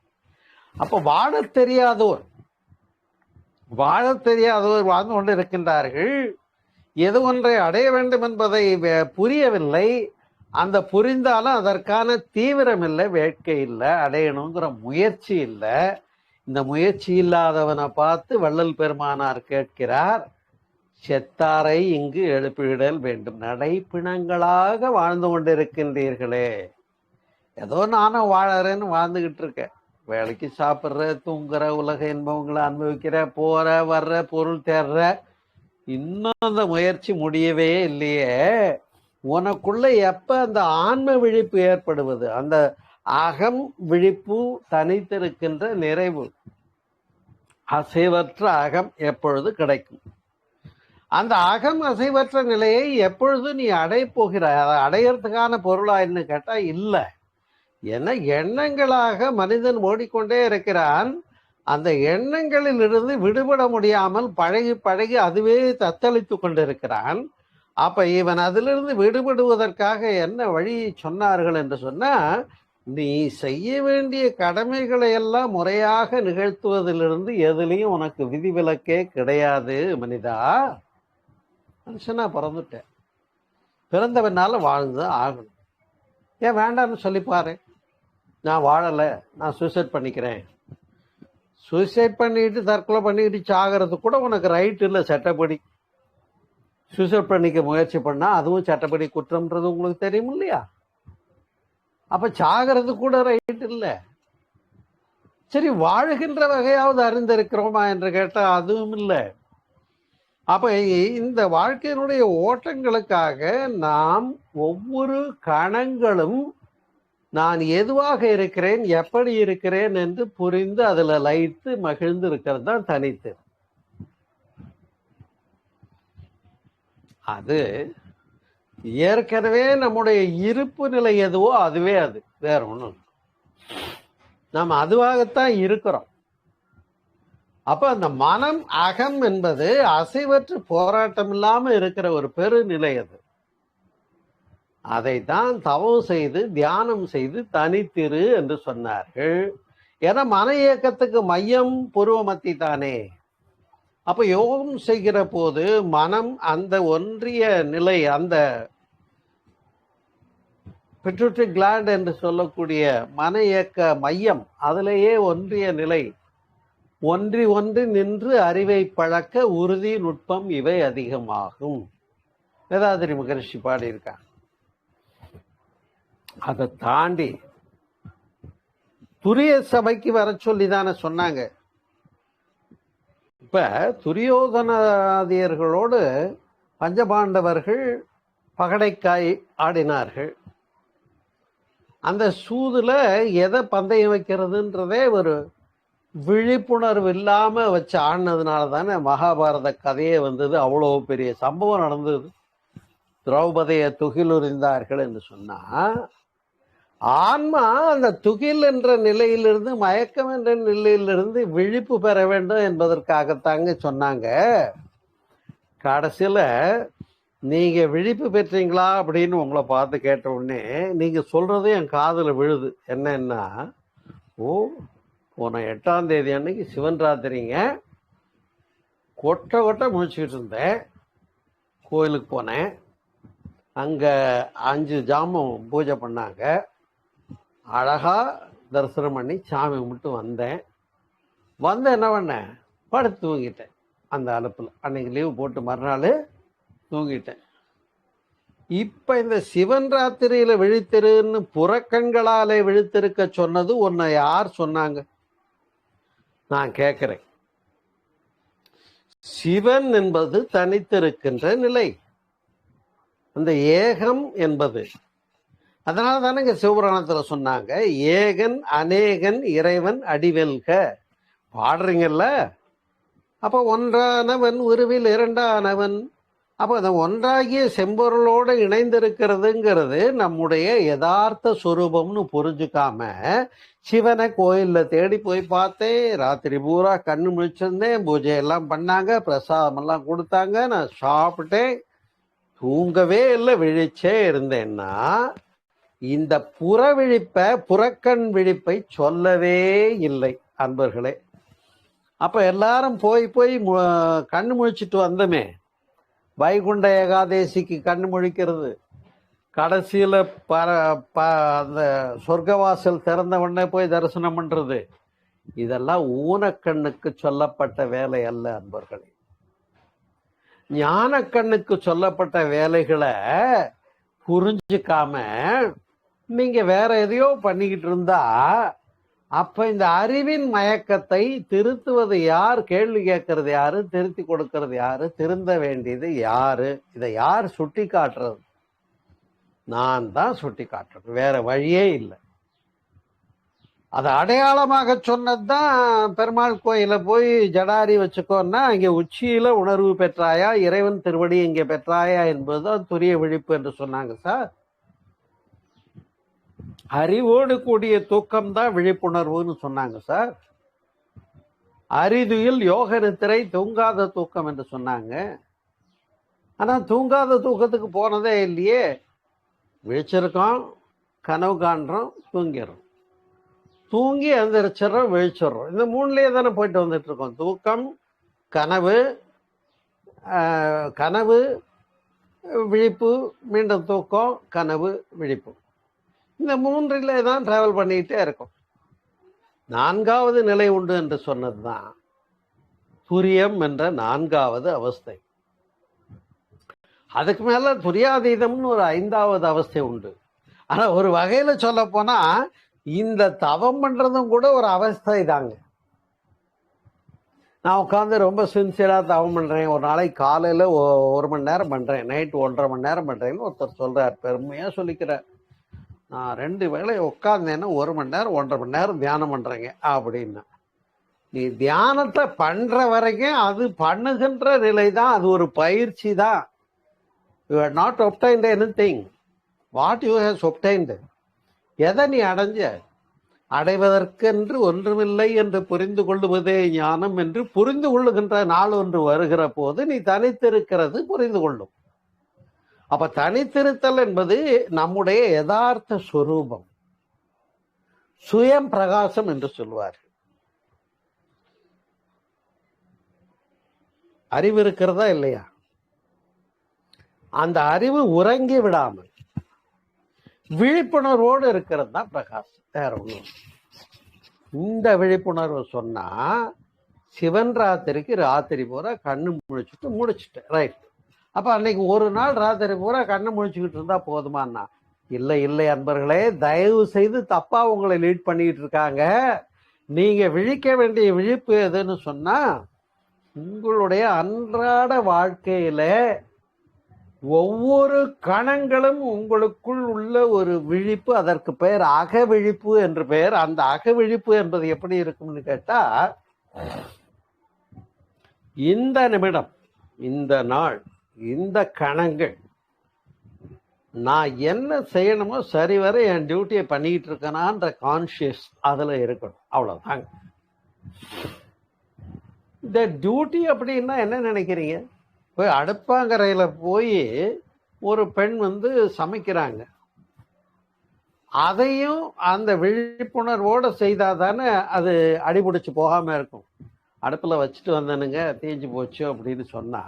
அப்ப வாழத் தெரியாதோர் வாழ்ந்து கொண்டு இருக்கின்றார்கள். எது ஒன்றை அடைய வேண்டும் என்பதை புரியவில்லை. அந்த புரிந்தாலும் அதற்கான தீவிரம் இல்லை, வேட்கை இல்லை, அடையணுங்கிற முயற்சி இல்லை. இந்த முயற்சி இல்லாதவனை பார்த்து வள்ளல் பெருமானார் கேட்கிறார், செத்தாரை இங்கு எழுப்பிவிடல் வேண்டும். நடைப்பிணங்களாக வாழ்ந்து கொண்டிருக்கின்றீர்களே. ஏதோ நானும் வாழறேன்னு வாழ்ந்துகிட்டு இருக்கேன். வேலைக்கு சாப்பிட்ற, தூங்குற, உலக இன்பங்களை அனுபவிக்கிற, போற வர்ற, பொருள் தேர்ற, இன்னும் அந்த முயற்சி முடியவே இல்லையே. உனக்குள்ள எப்ப அந்த ஆன்ம விழிப்பு ஏற்படுவது, அந்த அகம் விழிப்பு, தனித்திருக்கின்ற நிறைவு, அசைவற்ற அகம் எப்பொழுது கிடைக்கும்? அந்த அகம் அசைவற்ற நிலையை எப்பொழுது நீ அடையப்போகிறாய்? அதை அடையறதுக்கான பொருளாயின்னு கேட்டா இல்லை. ஏன்னா எண்ணங்களாக மனிதன் ஓடிக்கொண்டே இருக்கிறான். அந்த எண்ணங்களில் இருந்து விடுபட முடியாமல் பழகி பழகி அதுவே தத்தளித்து கொண்டிருக்கிறான். அப்ப இவன் அதிலிருந்து விடுபடுவதற்காக என்ன வழி சொன்னார்கள் என்று சொன்னா, நீ செய்ய வேண்டிய கடமைகளை எல்லாம் முறையாக நிகழ்த்துவதிலிருந்து எதுலையும் உனக்கு விதிவிலக்கே கிடையாது மனிதா. மனுஷனா பிறந்துட்டேன், பிறந்தவனால வாழ்ந்துதான் ஆகணும். ஏன் வேண்டாம்னு சொல்லிப்பாரு. நான் வாழலை, நான் சூசைட் பண்ணிக்கிறேன். சூசைட் பண்ணிட்டு தற்கொலை பண்ணிக்கிட்டு சாகிறது கூட உனக்கு ரைட் இல்லை சட்டப்படி. சூசைட் பண்ணிக்க முயற்சி பண்ணா அதுவும் சட்டப்படி குற்றம்ன்றது உங்களுக்கு தெரியும் இல்லையா? அப்ப சாகிறது கூட ரைட் இல்லை. சரி, வாழுகின்ற வகையாவது அறிந்திருக்கிறோமா என்று கேட்டா அதுவும் இல்லை. அப்ப இந்த வாழ்க்கையினுடைய ஓட்டங்களுக்காக நாம் ஒவ்வொரு கணங்களும் நான் எதுவாக இருக்கிறேன், எப்படி இருக்கிறேன் என்று புரிந்து அதுல லயித்து மகிழ்ந்து இருக்கிறது தான் தனித்து. அது ஏற்கனவே நம்முடைய இருப்பு நிலை எதுவோ அதுவே, அது வேற ஒண்ணும். நாம் அதுவாகத்தான் இருக்கிறோம். அப்ப அந்த மனம் அகம் என்பது அசைவற்று போராட்டம் இல்லாம இருக்கிற ஒரு பெருநிலை. அது அதைத்தான் தவம் செய்து தியானம் செய்து தனித்திரு என்று சொன்னார்கள். ஏன்னா மன இயக்கத்துக்கு மையம் புருவமத்தி தானே. அப்ப யோகம் செய்கிற போது மனம் அந்த ஒன்றிய நிலை, அந்த பிட்யூட்டரி கிளாண்ட் என்று சொல்லக்கூடிய மன இயக்க மையம், அதிலேயே ஒன்றிய நிலை, ஒன்றி நின்று அறிவை பழக்க உறுதி நுட்பம் இவை அதிகமாகும். வேதாத்திரி மகரிஷி பாடியிருக்காங்க. அதை தாண்டி துரிய சபைக்கு வர சொல்லிதானே சொன்னாங்க. இப்ப துரியோதனாதியர்களோடு பஞ்சபாண்டவர்கள் பகடைக்காய் ஆடினார்கள். அந்த சூதுல எதை பந்தயம் வைக்கிறதுன்றதே ஒரு விழிப்புணர்வு இல்லாம வச்சு ஆடினதுனால தானே மகாபாரத கதையே வந்தது. அவ்வளோ பெரிய சம்பவம் நடந்தது. திரௌபதியை துகிலுரிந்தார்கள் என்று சொன்னா, ஆன்மா அந்த துகில் என்ற நிலையிலிருந்து, மயக்கம் என்ற நிலையிலிருந்து விழிப்பு பெற வேண்டும் என்பதற்காகத்தாங்க சொன்னாங்க. கடைசியில நீங்க விழிப்பு பெற்றீங்களா அப்படின்னு உங்களை பார்த்து கேட்ட உடனே நீங்க சொல்றது என் காதுல விழுது. என்னன்னா, ஓ, போன 8ஆம் தேதி அன்னைக்கு சிவன் ராத்திரிங்க, கொட்ட முழிச்சுக்கிட்டு இருந்தேன். கோயிலுக்கு போனேன். அங்க 5 ஜாமம் பூஜை பண்ணாங்க. அழகா தரிசனம் பண்ணி சாமி கும்பிட்டு வந்தேன். என்ன பண்ணேன், படுத்து தூங்கிட்டேன் அந்த அலுப்புல. அன்னைக்கு லீவு போட்டு மறுநாள் தூங்கிட்டேன். இப்ப இந்த சிவன் ராத்திரியில விழித்திருன்னு புறக்கண்களாலே விழித்திருக்க சொன்னது உன்னை யார் சொன்னாங்க? நான் கேட்கிறேன். சிவன் என்பது தனித்திருக்கின்ற நிலை, அந்த ஏகம் என்பது. அதனால தானே இங்க சிவபுராணத்துல சொன்னாங்க, ஏகன் அநேகன் இறைவன் அடிவெல்க. பாடுறீங்கல்ல? அப்ப ஒன்றானவன் உருவில் இரண்டானவன். அப்ப அந்த ஒன்றாகிய செம்பொருளோடு இணைந்திருக்கிறதுங்கிறது நம்முடைய யதார்த்த சுரூபம்னு புரிஞ்சுக்காம, சிவனை கோயில்ல தேடி போய் பார்த்தேன், ராத்திரி பூரா கண்ணு முழிச்சிருந்தேன், பூஜை எல்லாம் பண்ணாங்க, பிரசாதம் எல்லாம் கொடுத்தாங்க, நான் சாப்பிட்டேன், தூங்கவே இல்லை, விழிச்சே இருந்தேன்னா இந்த புற விழிப்பை, புறக்கண் விழிப்பை சொல்லவே இல்லை அன்பர்களே. அப்ப எல்லாரும் போய் போய் கண்ணு முழிச்சிட்டு வந்தமே, வைகுண்ட ஏகாதேசிக்கு கண்ணு முழிக்கிறது, கடைசியில அந்த சொர்க்கவாசல் திறந்த உடனே போய் தரிசனம் பண்றது, இதெல்லாம் ஊனக்கண்ணுக்கு சொல்லப்பட்ட வேலை அல்ல அன்பர்களே. ஞானக்கண்ணுக்கு சொல்லப்பட்ட வேலைகளை புரிஞ்சுக்காம நீங்க வேற எதையோ பண்ணிக்கிட்டு இருந்தா, அப்ப இந்த அறிவின் மயக்கத்தை திருத்துவது யார்? கேள்வி கேட்கறது யாரு? திருத்தி கொடுக்கறது யாரு? திருந்த வேண்டியது யாரு? இதை யார் சுட்டி காட்டுறது? நான் தான் சுட்டி காட்டுறது, வேற வழியே இல்லை. அதை அடையாளமாக சொன்னதுதான் பெருமாள் கோயில போய் ஜடாரி வச்சுக்கோன்னா இங்க உச்சியில உணர்வு பெற்றாயா, இறைவன் திருவடி இங்க பெற்றாயா என்பதுதான் துரிய விழிப்பு என்று சொன்னாங்க சார். அறிவோடு கூடிய தூக்கம் தான் விழிப்புணர்வுன்னு சொன்னாங்க சார். அரிதுயில் யோக நித்திரை தூங்காத தூக்கம் என்று சொன்னாங்க. ஆனா தூங்காத தூக்கத்துக்கு போனதே இல்லையே. விழிச்சிருக்கோம், கனவு காண்றோம், தூங்கிடுறோம், தூங்கி எந்திரிச்சிடறோம், விழிச்சிடுறோம். இந்த மூணுலயே தானே போயிட்டு வந்துட்டு இருக்கோம். தூக்கம், கனவு, கனவு, விழிப்பு, மீண்டும் தூக்கம், கனவு, விழிப்பு. இந்த மூன்றில் தான் டிராவல் பண்ணிக்கிட்டே இருக்கும். நான்காவது நிலை உண்டு என்று சொன்னதுதான் துரியம் என்ற நான்காவது அவஸ்தை. அதுக்கு மேல துரியாதீதம்னு ஒரு ஐந்தாவது அவஸ்தை உண்டு. ஆனா ஒரு வகையில சொல்ல போனா இந்த தவம் பண்றதும் கூட ஒரு அவஸ்தை தாங்க. நான் உட்காந்து ரொம்ப சின்சியரா தவம் பண்றேன், ஒரு நாளைக்கு காலையில 1 மணி நேரம் பண்றேன், நைட் 1.5 மணி நேரம் பண்றேன்னு ஒருத்தர் சொல்றார், பெருமையா சொல்லிக்கிறார். நான் 2 வேளை உட்காந்தேன்னா 1 மணி நேரம் 1.5 மணி நேரம் தியானம் பண்றேங்க அப்படின்னா, நீ தியானத்தை பண்ற வரைக்கும் அது பண்ணுகின்ற நிலை தான், அது ஒரு பயிற்சி தான். You have not obtained anything. What you have obtained? எதை நீ அடைஞ்ச? அடைவதற்கென்று ஒன்றுமில்லை என்று புரிந்து கொள்ளுவதே ஞானம் என்று புரிந்து கொள்ளுகின்ற நாள் ஒன்று வருகிற போது நீ தனித்திருக்கிறது புரிந்து கொள்ளும். அப்ப தனித்திருத்தல் என்பது நம்முடைய யதார்த்த சுரூபம், சுயம் பிரகாசம் என்று சொல்வார். அறிவு இருக்கிறதா இல்லையா? அந்த அறிவு உறங்கி விடாமல் விழிப்புணர்வோடு இருக்கிறது தான் பிரகாசம், வேற ஒண்ணும். இந்த விழிப்புணர்வு சொன்னா சிவன் ராத்திரிக்கு ராத்திரி பூரா கண்ணு முடிச்சுட்டு ரைட். அப்ப அன்னைக்கு ஒரு நாள் ராத்திரி பூரா கண்ணு முழிச்சுக்கிட்டு இருந்தா போதுமானா? இல்லை இல்லை அன்பர்களே, தயவு செய்து தப்பா உங்களை லீட் பண்ணிட்டு இருக்காங்க. நீங்க விழிக்க வேண்டிய விழிப்பு எதுன்னு சொன்னா, உங்களுடைய அன்றாட வாழ்க்கையில ஒவ்வொரு கணங்களும் உங்களுக்குள் உள்ள ஒரு விழிப்பு, அதற்கு பெயர் அகவிழிப்பு என்று பெயர். அந்த அகவிழிப்பு என்பது எப்படி இருக்கும்னு கேட்டா, இந்த நிமிடம், இந்த நாள், இந்த கணங்கள் நான் என்ன செய்யணுமோ சரிவர என் டியூட்டியை பண்ணிக்கிட்டு இருக்கேனான்ற கான்சியஸ் அதுல இருக்கணும், அவ்வளவுதாங்க. இந்த டியூட்டி அப்படின்னா என்ன நினைக்கிறீங்க? போய் அடுப்பாங்கரையில போய் ஒரு பெண் சமைக்கிறாங்க, அதையும் அந்த விழிப்புணர்வோட செய்தாதானே அது அடிபிடிச்சு போகாம இருக்கும். அடுப்புல வச்சுட்டு வந்தனுங்க தீஞ்சு போச்சு அப்படின்னு சொன்னா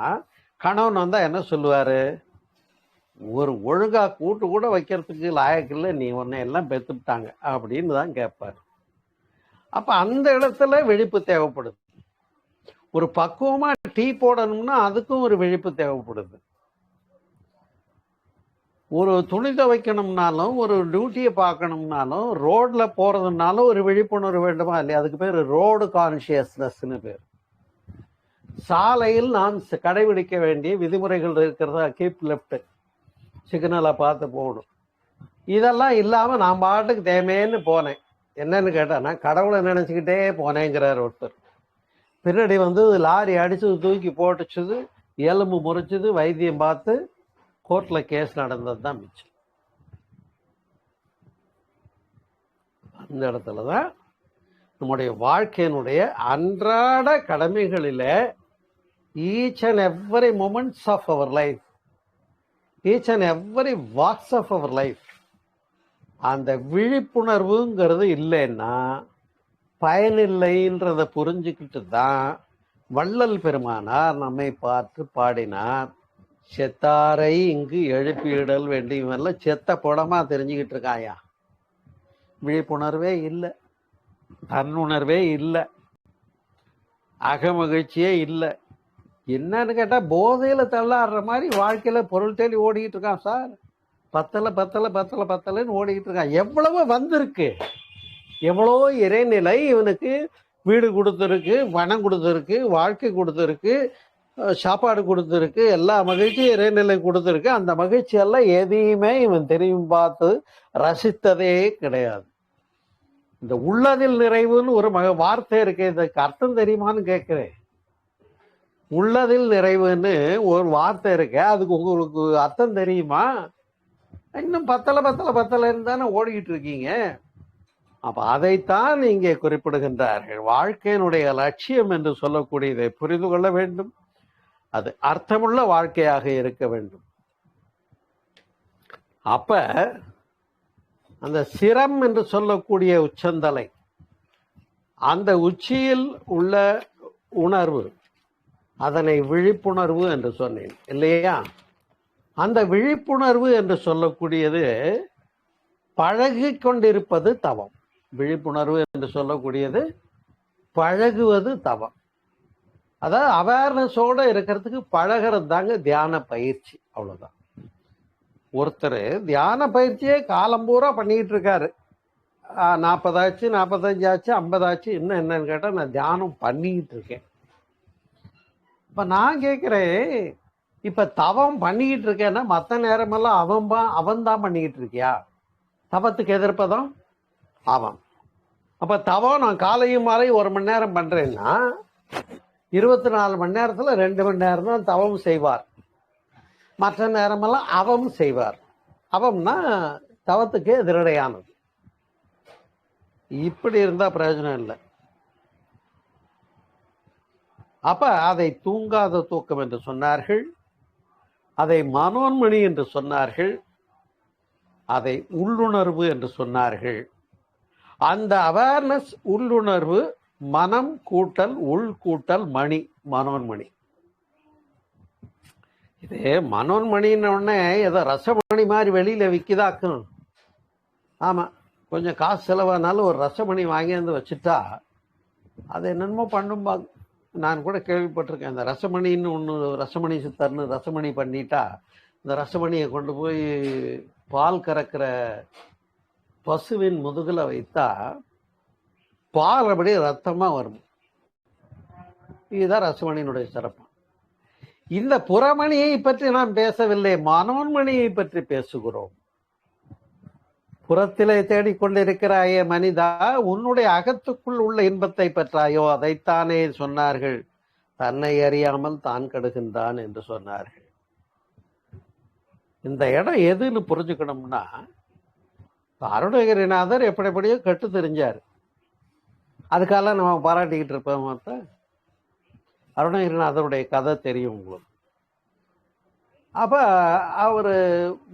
கணவன் வந்தா என்ன சொல்லுவாரு? ஒரு ஒழுங்கா கூட்டு கூட வைக்கிறதுக்கு லாயக்கில்லை, நீ உன்னை எல்லாம் பெத்துட்டாங்க அப்படின்னு தான் கேட்பாரு. அப்ப அந்த இடத்துல விழிப்பு தேவைப்படுது. ஒரு பக்குவமா டீ போடணும்னா அதுக்கும் ஒரு விழிப்பு தேவைப்படுது. ஒரு துணி துவைக்கணும்னாலும், ஒரு டியூட்டியை பார்க்கணும்னாலும், ரோட்ல போறதுனாலும் ஒரு விழிப்புணர்வு வேண்டுமா இல்லையா? அதுக்கு பேர் ரோடு கான்சியஸ்னஸ்ன்னு பேர். சாலையில் நாம் கடைபிடிக்க வேண்டிய விதிமுறைகள் இருக்கிறதா, கீப் லெஃப்ட், சிக்னலை பார்த்து போகணும். இதெல்லாம் இல்லாம நான் பாட்டுக்கு தேமேன்னு போனேன். என்னன்னு கேட்டா, நான் கடவுளை நினைச்சுக்கிட்டே போனேங்கிறார் ஒருத்தர். பின்னாடி வந்து லாரி அடிச்சு தூக்கி போட்டுச்சுது, எலும்பு முறிச்சுது, வைத்தியம் பார்த்து கோர்ட்ல கேஸ் நடந்தது தான் மிச்சம். அந்த இடத்துலதான் நம்முடைய வாழ்க்கையினுடைய அன்றாட கடமைகளில each and every moments of our life, each and every walks of our life, அந்த விழிப்புணர்வுங்கிறது இல்லைன்னா பயனில்லைன்றத புரிஞ்சுக்கிட்டு தான் வள்ளல் பெருமானார் நம்மை பார்த்து பாடினார், செத்தாரை இங்கு எழுப்பியிடல் வேண்டியவன்ல செத்த புடமா தெரிஞ்சுக்கிட்டு இருக்காயா. விழிப்புணர்வே இல்லை, தன்னுணர்வே இல்லை, அகமகிழ்ச்சியே இல்லை. என்னன்னு கேட்டா போதையில தள்ளாடுற மாதிரி வாழ்க்கையில பொருள் தேடி ஓடிக்கிட்டு இருக்கான் சார். பத்தலை பத்தலை பத்தலை பத்தலைன்னு ஓடிக்கிட்டு இருக்கான். எவ்வளவு வந்திருக்கு, எவ்வளோ இறைநிலை இவனுக்கு வீடு கொடுத்துருக்கு, பணம் கொடுத்துருக்கு, வாழ்க்கை கொடுத்துருக்கு, சாப்பாடு கொடுத்துருக்கு, எல்லா மகிழ்ச்சியும் இறைநிலை கொடுத்துருக்கு. அந்த மகிழ்ச்சி எல்லாம் எதையுமே இவன் தெரியும் பார்த்து ரசித்ததே கிடையாது. இந்த உள்ளதில் நிறைவுன்னு ஒரு வார்த்தை இருக்கு, இதுக்கு அர்த்தம் தெரியுமான்னு கேட்கிறேன். உள்ளதில் நிறைவுன்னு ஒரு வார்த்தை இருக்கு, அதுக்கு உங்களுக்கு அர்த்தம் தெரியுமா? இன்னும் பத்தலை பத்தலை பத்தலைன்னு தானே ஓடிக்கிட்டு இருக்கீங்க. அப்ப அதைத்தான் இங்கே குறிப்பிடுகின்றார்கள். வாழ்க்கையினுடைய லட்சியம் என்று சொல்லக்கூடியதை புரிந்து கொள்ள வேண்டும். அது அர்த்தமுள்ள வாழ்க்கையாக இருக்க வேண்டும். அப்ப அந்த சிரம் என்று சொல்லக்கூடிய உச்சந்தலை, அந்த உச்சியில் உள்ள உணர்வு, அதனை விழிப்புணர்வு என்று சொன்னேன் இல்லையா? அந்த விழிப்புணர்வு என்று சொல்லக்கூடியது பழகி கொண்டிருப்பது தவம். விழிப்புணர்வு என்று சொல்லக்கூடியது பழகுவது தவம். அதாவது அவேர்னஸோட இருக்கிறதுக்கு பழகிறது தாங்க தியான பயிற்சி. அவ்வளவுதான். ஒருத்தர் தியான பயிற்சியே காலம் பூரா பண்ணிக்கிட்டு இருக்காரு. 40 ஆச்சு, 45 ஆச்சு, 50 ஆச்சு, இன்னும் என்னன்னு கேட்டா நான் தியானம் பண்ணிக்கிட்டு இருக்கேன். இப்ப நான் கேட்கிறேன், இப்ப தவம் பண்ணிக்கிட்டு இருக்கேன்னா மற்ற நேரமெல்லாம் அவன் தான் பண்ணிக்கிட்டு இருக்கியா? தவத்துக்கு எதிர்ப்பதும் அவன். அப்ப தவம் நான் காலையும் மாலை 1 மணி நேரம் பண்றேன்னா 24 மணி நேரத்துல 2 மணி நேரம் தான் தவம் செய்வார், மற்ற நேரமெல்லாம் அவம் செய்வார். அவம்னா தவத்துக்கு எதிரடையானது. இப்படி இருந்தா பிரயோஜனம் இல்லை. அப்ப அதை தூங்காத தூக்கம் என்று சொன்னார்கள், அதை மனோன்மணி என்று சொன்னார்கள், அதை உள்ளுணர்வு என்று சொன்னார்கள். அந்த அவேர்னஸ் உள்ளுணர்வு மனம் கூட்டல் உள் கூட்டல் மணி, மனோன்மணி. இதே மனோன்மணின்னு உடனே ஏதோ ரசமணி மாதிரி வெளியில விற்கிதாக்கும். ஆமா, கொஞ்சம் காசு செலவானாலும் ஒரு ரசமணி வாங்கியாந்து வச்சுட்டா அது என்னென்னமோ பண்ணும்பாங்க. நான் கூட கேள்விப்பட்டிருக்கேன். அந்த ரசமணின்னு ஒன்று, ரசமணி சித்தர்னு ரசமணி பண்ணிட்டா இந்த ரசமணியை கொண்டு போய் பால் கறக்கிற பசுவின் முதுகுல வைத்தா பால் அப்படியே ரத்தமா வரும். இதுதான் ரசமணியினுடைய சிறப்பு. இந்த புறமணியை பற்றி நாம் பேசவில்லை, மனோன்மணியை பற்றி பேசுகிறோம். புறத்திலே தேடிக்கொண்டிருக்கிறாயே மனிதா, உன்னுடைய அகத்துக்குள் உள்ள இன்பத்தை பெற்றாயோ? அதைத்தானே சொன்னார்கள், தன்னை அறியாமல் தான் கெடுகின்றான் என்று சொன்னார்கள். இந்த இடம் எதுன்னு புரிஞ்சுக்கணும்னா, அருணகிரிநாதர் எப்படியோ கெட்டு தெரிஞ்சார். அதுக்காக நம்ம பாராட்டிக்கிட்டு இருப்போம். அருணகிரிநாதருடைய கதை தெரியும் உங்களுக்கு. அப்ப அவரு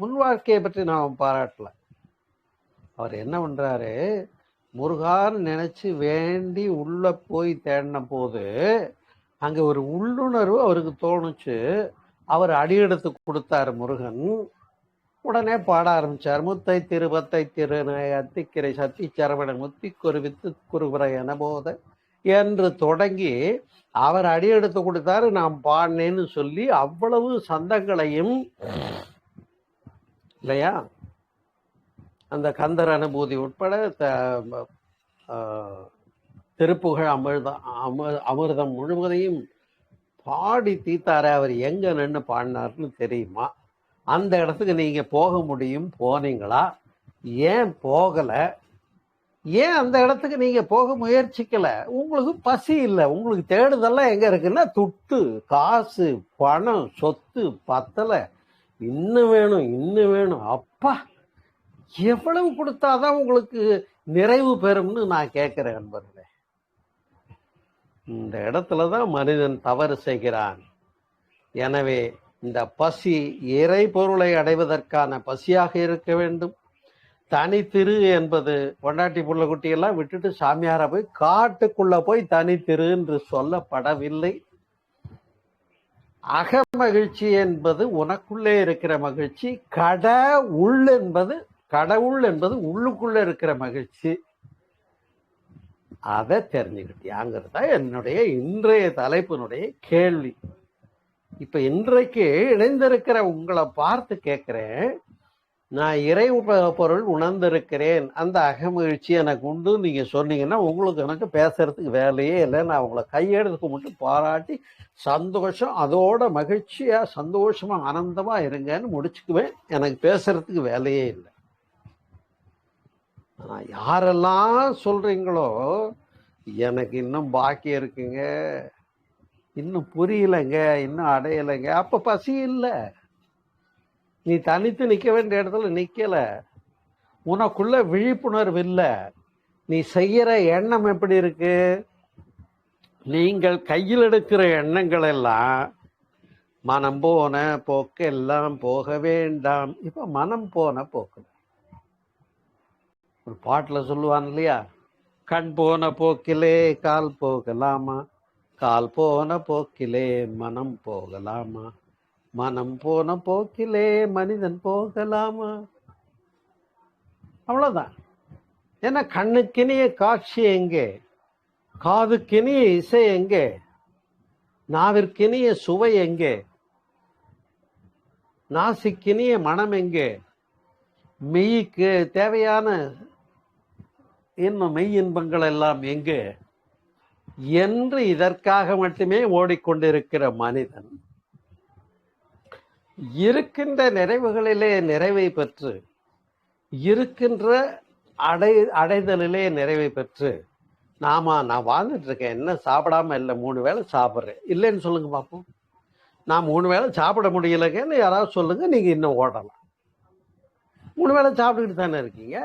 முன் வாழ்க்கையை பற்றி நாம் பாராட்டல. அவர் என்ன பண்றாரு, முருகான்னு நினைச்சு வேண்டி உள்ள போய் தேடின போது அங்க ஒரு உள்ளுணர்வு அவருக்கு தோணுச்சு. அவர் அடியெடுத்து கொடுத்தாரு முருகன். உடனே பாட ஆரம்பிச்சார். முத்தை திரு பத்தை திரு அத்திக்கிரை சத்தி சரவண முத்தி குரு வித்து குருபுரை என போத என்று தொடங்கி அவர் அடியெடுத்து கொடுத்தாரு. நான் பாடினேன்னு சொல்லி அவ்வளவு சந்தங்களையும் இல்லையா? அந்த கந்தர் அனுபூதி உட்பட திருப்புகழ் அமிர்தம் முழுவதையும் பாடி தீத்தார. அவர் எங்க நின்று பாடினார்னு தெரியுமா? அந்த இடத்துக்கு நீங்க போக முடியும், போனீங்களா? ஏன் போகல? ஏன் அந்த இடத்துக்கு நீங்க போக முயற்சிக்கல? உங்களுக்கு பசி இல்லை. உங்களுக்கு தேடுதெல்லாம் எங்க இருக்குன்னா, துட்டு, காசு, பணம், சொத்து பத்தல, இன்னும் வேணும், இன்னும் வேணும். அப்பா, எவ்வளவு கொடுத்தாதான் உங்களுக்கு நிறைவு பெறும்னு நான் கேட்கிறேன் நண்பர்களே. இந்த இடத்துலதான் மனிதன் தவறு செய்கிறான். எனவே இந்த பசி இறை பொருளை அடைவதற்கான பசியாக இருக்க வேண்டும். தனித்திரு என்பது பொண்டாட்டி புள்ள குட்டியெல்லாம் விட்டுட்டு சாமியார போய் காட்டுக்குள்ள போய் தனித்திரு என்று சொல்லப்படவில்லை. அக மகிழ்ச்சி என்பது உனக்குள்ளே இருக்கிற மகிழ்ச்சி. கடவுள் என்பது உள்ளுக்குள்ள இருக்கிற மகிழ்ச்சி. அதை தெரிஞ்சுக்கிட்டியாங்கிறத என்னுடைய இன்றைய தலைப்பினுடைய கேள்வி. இப்ப இன்றைக்கு இணைந்திருக்கிற உங்களை பார்த்து கேட்கிறேன், நான் இறை பொருள் உணர்ந்திருக்கிறேன், அந்த அகமகிழ்ச்சி எனக்கு உண்டு நீங்க சொன்னீங்கன்னா உங்களுக்கு எனக்கு பேசுறதுக்கு வேலையே இல்லை. நான் உங்களை கையெடுத்து மட்டும் பாராட்டி சந்தோஷம், அதோட மகிழ்ச்சியா சந்தோஷமா ஆனந்தமா இருங்கன்னு முடிச்சுக்குவேன். எனக்கு பேசுறதுக்கு வேலையே இல்லை. யாரெல்லாம் சொல்றீங்களோ எனக்கு இன்னும் பாக்கியம் இருக்குங்க, இன்னும் புரியலைங்க, இன்னும் அடையலைங்க, அப்ப பசி இல்லை. நீ தனித்து நிக்க வேண்டிய இடத்துல நிக்கல. உனக்குள்ள விழிப்புணர்வு இல்லை. நீ செய்யற எண்ணம் எப்படி இருக்கு? நீங்கள் கையில் எடுக்கிற எண்ணங்கள் எல்லாம் மனம் போன போக்கு எல்லாம் போக வேண்டாம். இப்ப மனம் போன போக்கு ஒரு பாட்டுல சொல்லுவான் இல்லையா, கண் போன போக்கிலே கால் போகலாமா, கால் போன போக்கிலே மனம் போகலாமா, மனம் போன போக்கிலே மனிதன் போகலாமா. அவ்வளவுதான். ஏன்னா கண்ணுக்கினிய காட்சி எங்கே, காதுக்கினிய இசை எங்கே, நாவிற்கினிய சுவை எங்கே, நாசிக்கினிய மனம் எங்கே, மெய்க்கு தேவையான இன்னும் மெய் இன்பங்கள் எல்லாம் எங்கே என்று இதற்காக மட்டுமே ஓடிக்கொண்டிருக்கிற மனிதன் இருக்கின்ற நிறைவுகளிலே நிறைவை பெற்று, இருக்கின்ற அடைதலிலே நிறைவை பெற்று, நான் வாழ்ந்துட்டு இருக்கேன், என்ன சாப்பிடாம இல்லை, 3 வேளை சாப்பிட்றேன், இல்லைன்னு சொல்லுங்க பார்ப்போம். நான் 3 வேளை சாப்பிட முடியலைங்கன்னு யாராவது சொல்லுங்க, நீங்க இன்னும் ஓடலாம். 3 வேளை சாப்பிட்டுக்கிட்டு தானே இருக்கீங்க.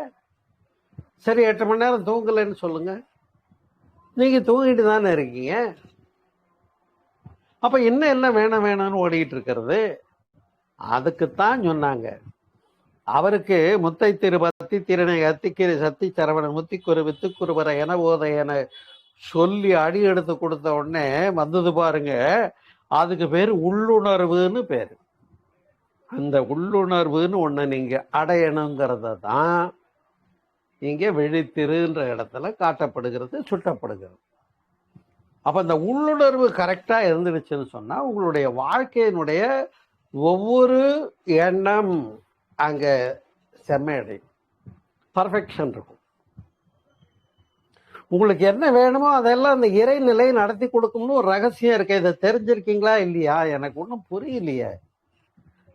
சரி, 8 மணி நேரம் தூங்கலைன்னு சொல்லுங்க, நீங்க தூங்கிட்டு தானே இருக்கீங்க. அப்ப இன்னும் என்ன வேணும்னு ஓடிக்கிட்டு இருக்கிறது. அதுக்குத்தான் சொன்னாங்க, அவருக்கு முத்தை திருபத்தி திறனை அத்திக்கிற சத்தி சரவணன் முத்திக்குரு வித்துக்குருவர என போத என சொல்லி அடி எடுத்து கொடுத்த உடனே வந்தது பாருங்க. அதுக்கு பேரு உள்ளுணர்வுன்னு பேரு. அந்த உள்ளுணர்வுன்னு ஒண்ணு நீங்க அடையணுங்கிறத தான் இங்க விழித்திருன்ற இடத்துல காட்டப்படுகிறது, சுட்டப்படுகிறது. அப்ப இந்த உள்ளுணர்வு கரெக்டா இருந்துடுச்சுன்னு சொன்னா உங்களுடைய வாழ்க்கையினுடைய ஒவ்வொரு எண்ணம் அங்க செம்மையடையும், பர்ஃபெக்ஷன் இருக்கும். உங்களுக்கு என்ன வேணுமோ அதெல்லாம் அந்த இறைநிலை நடத்தி கொடுக்கும்னு ஒரு ரகசியம் இருக்கு. இதை தெரிஞ்சிருக்கீங்களா இல்லையா? எனக்கு ஒன்றும் புரியலையே.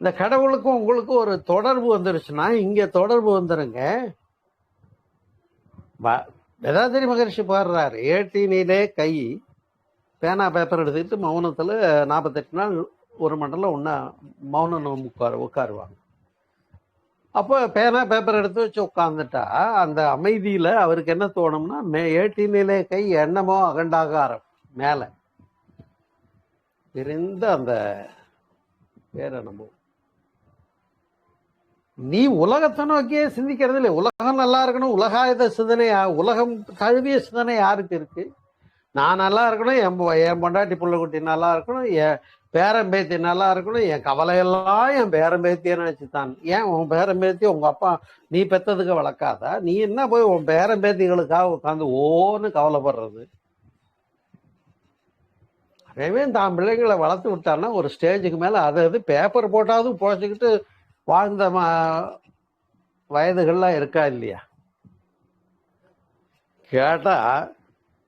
இந்த கடவுளுக்கும் உங்களுக்கும் ஒரு தொடர்பு வந்துருச்சுன்னா இங்க தொடர்பு வந்துருங்க. வேதாத்திரி மகரிஷி பாடுறாரு, ஏட்டினிலே கை பேனா பேப்பர் எடுத்துக்கிட்டு மௌனத்துல 48 நாள் ஒரு மண்டலம் ஒன்னா மௌனம் உட்காருவாங்க. அப்போ பேனா பேப்பர் எடுத்து வச்சு உட்காந்துட்டா அந்த அமைதியில அவருக்கு என்ன தோணும்னா, ஏட்டினிலே கை எண்ணமோ அகண்டாகாரம் மேல விரிந்த அந்த பேரெண்ணமோ. நீ உலகத்தை நோக்கியே சிந்திக்கிறது இல்லை. உலகம் நல்லா இருக்கணும், உலகாயுத சிந்தனை, உலகம் தழுவிய சிந்தனை யாருக்கு இருக்கு? நான் நல்லா இருக்கணும், என் பொண்டாட்டி புள்ளக்குட்டி நல்லா இருக்கணும், என் பேரம்பேத்தி நல்லா இருக்கணும், என் கவலையெல்லாம் என் பேரம்பேத்தியை நினைச்சுத்தான். ஏன் உன் பேரம்பேத்தி உங்க அப்பா நீ பெத்ததுக்கு வளர்க்காதா? நீ என்ன போய் உன் பேரம்பேத்திகளுக்காக உட்காந்து ஓன்னு கவலைப்படுறது? அதேவே தான் பிள்ளைங்களை வளர்த்து விட்டான்னா ஒரு ஸ்டேஜுக்கு மேல அது பேப்பர் போட்டாவது போச்சுக்கிட்டு வாழ்ந்த வயதுகள்லாம் இருக்கா இல்லையா? கேட்டா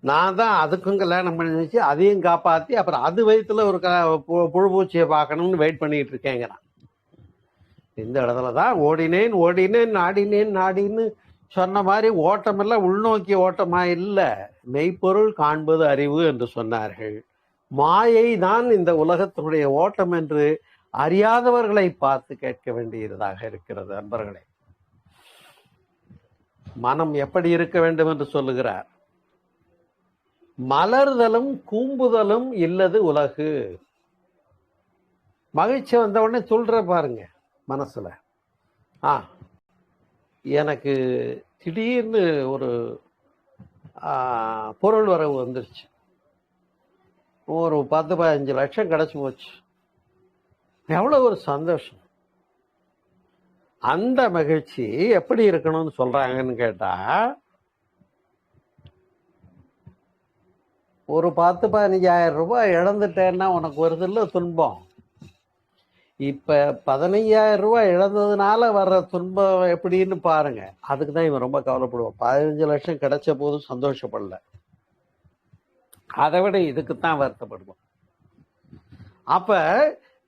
நான் தான் அதுக்கும் கல்யாணம் பண்ணி வச்சு அதையும் காப்பாற்றி அப்புறம் அது வயிற்றுல ஒரு புழு பூச்சியை பார்க்கணும்னு வெயிட் பண்ணிட்டு இருக்கேங்கிறான். இந்த இடத்துல தான் ஓடினேன் ஓடினேன் நாடினேன் நாடின்னு சொன்ன மாதிரி ஓட்டமெல்லாம் உள்நோக்கிய ஓட்டமா இல்லை, மெய்ப்பொருள் காண்பது அறிவு என்று சொன்னார்கள். மாயை தான் இந்த உலகத்தினுடைய ஓட்டம் என்று அறியாதவர்களை பார்த்து கேட்க வேண்டியதாக இருக்கிறது. அன்பர்களே, மனம் எப்படி இருக்க வேண்டும் என்று சொல்லுகிறார். மலர்தலும் கூம்புதலும் இல்லது உலகு. மகிழ்ச்சி வந்த உடனே சொல்ற பாருங்க மனசுல, எனக்கு திடீர்னு ஒரு பொருள் வரவு வந்துருச்சு, ஒரு 10-15 லட்சம் கிடைச்சு போச்சு, எவ்வளவு ஒரு சந்தோஷம். அந்த மகிழ்ச்சி எப்படி இருக்கணும்னு சொல்றாங்கன்னு கேட்டா, ஒரு 10-15,000 ரூபாய் இழந்துட்டேன்னா உனக்கு வருதில்ல துன்பம். இப்ப 15,000 ரூபாய் இழந்ததுனால வர்ற துன்பம் எப்படின்னு பாருங்க. அதுக்குதான் இவன் ரொம்ப கவலைப்படுவான். 15 லட்சம் கிடைச்ச போதும் சந்தோஷப்படல, அதை விட இதுக்குத்தான் வருத்தப்படுவான். அப்ப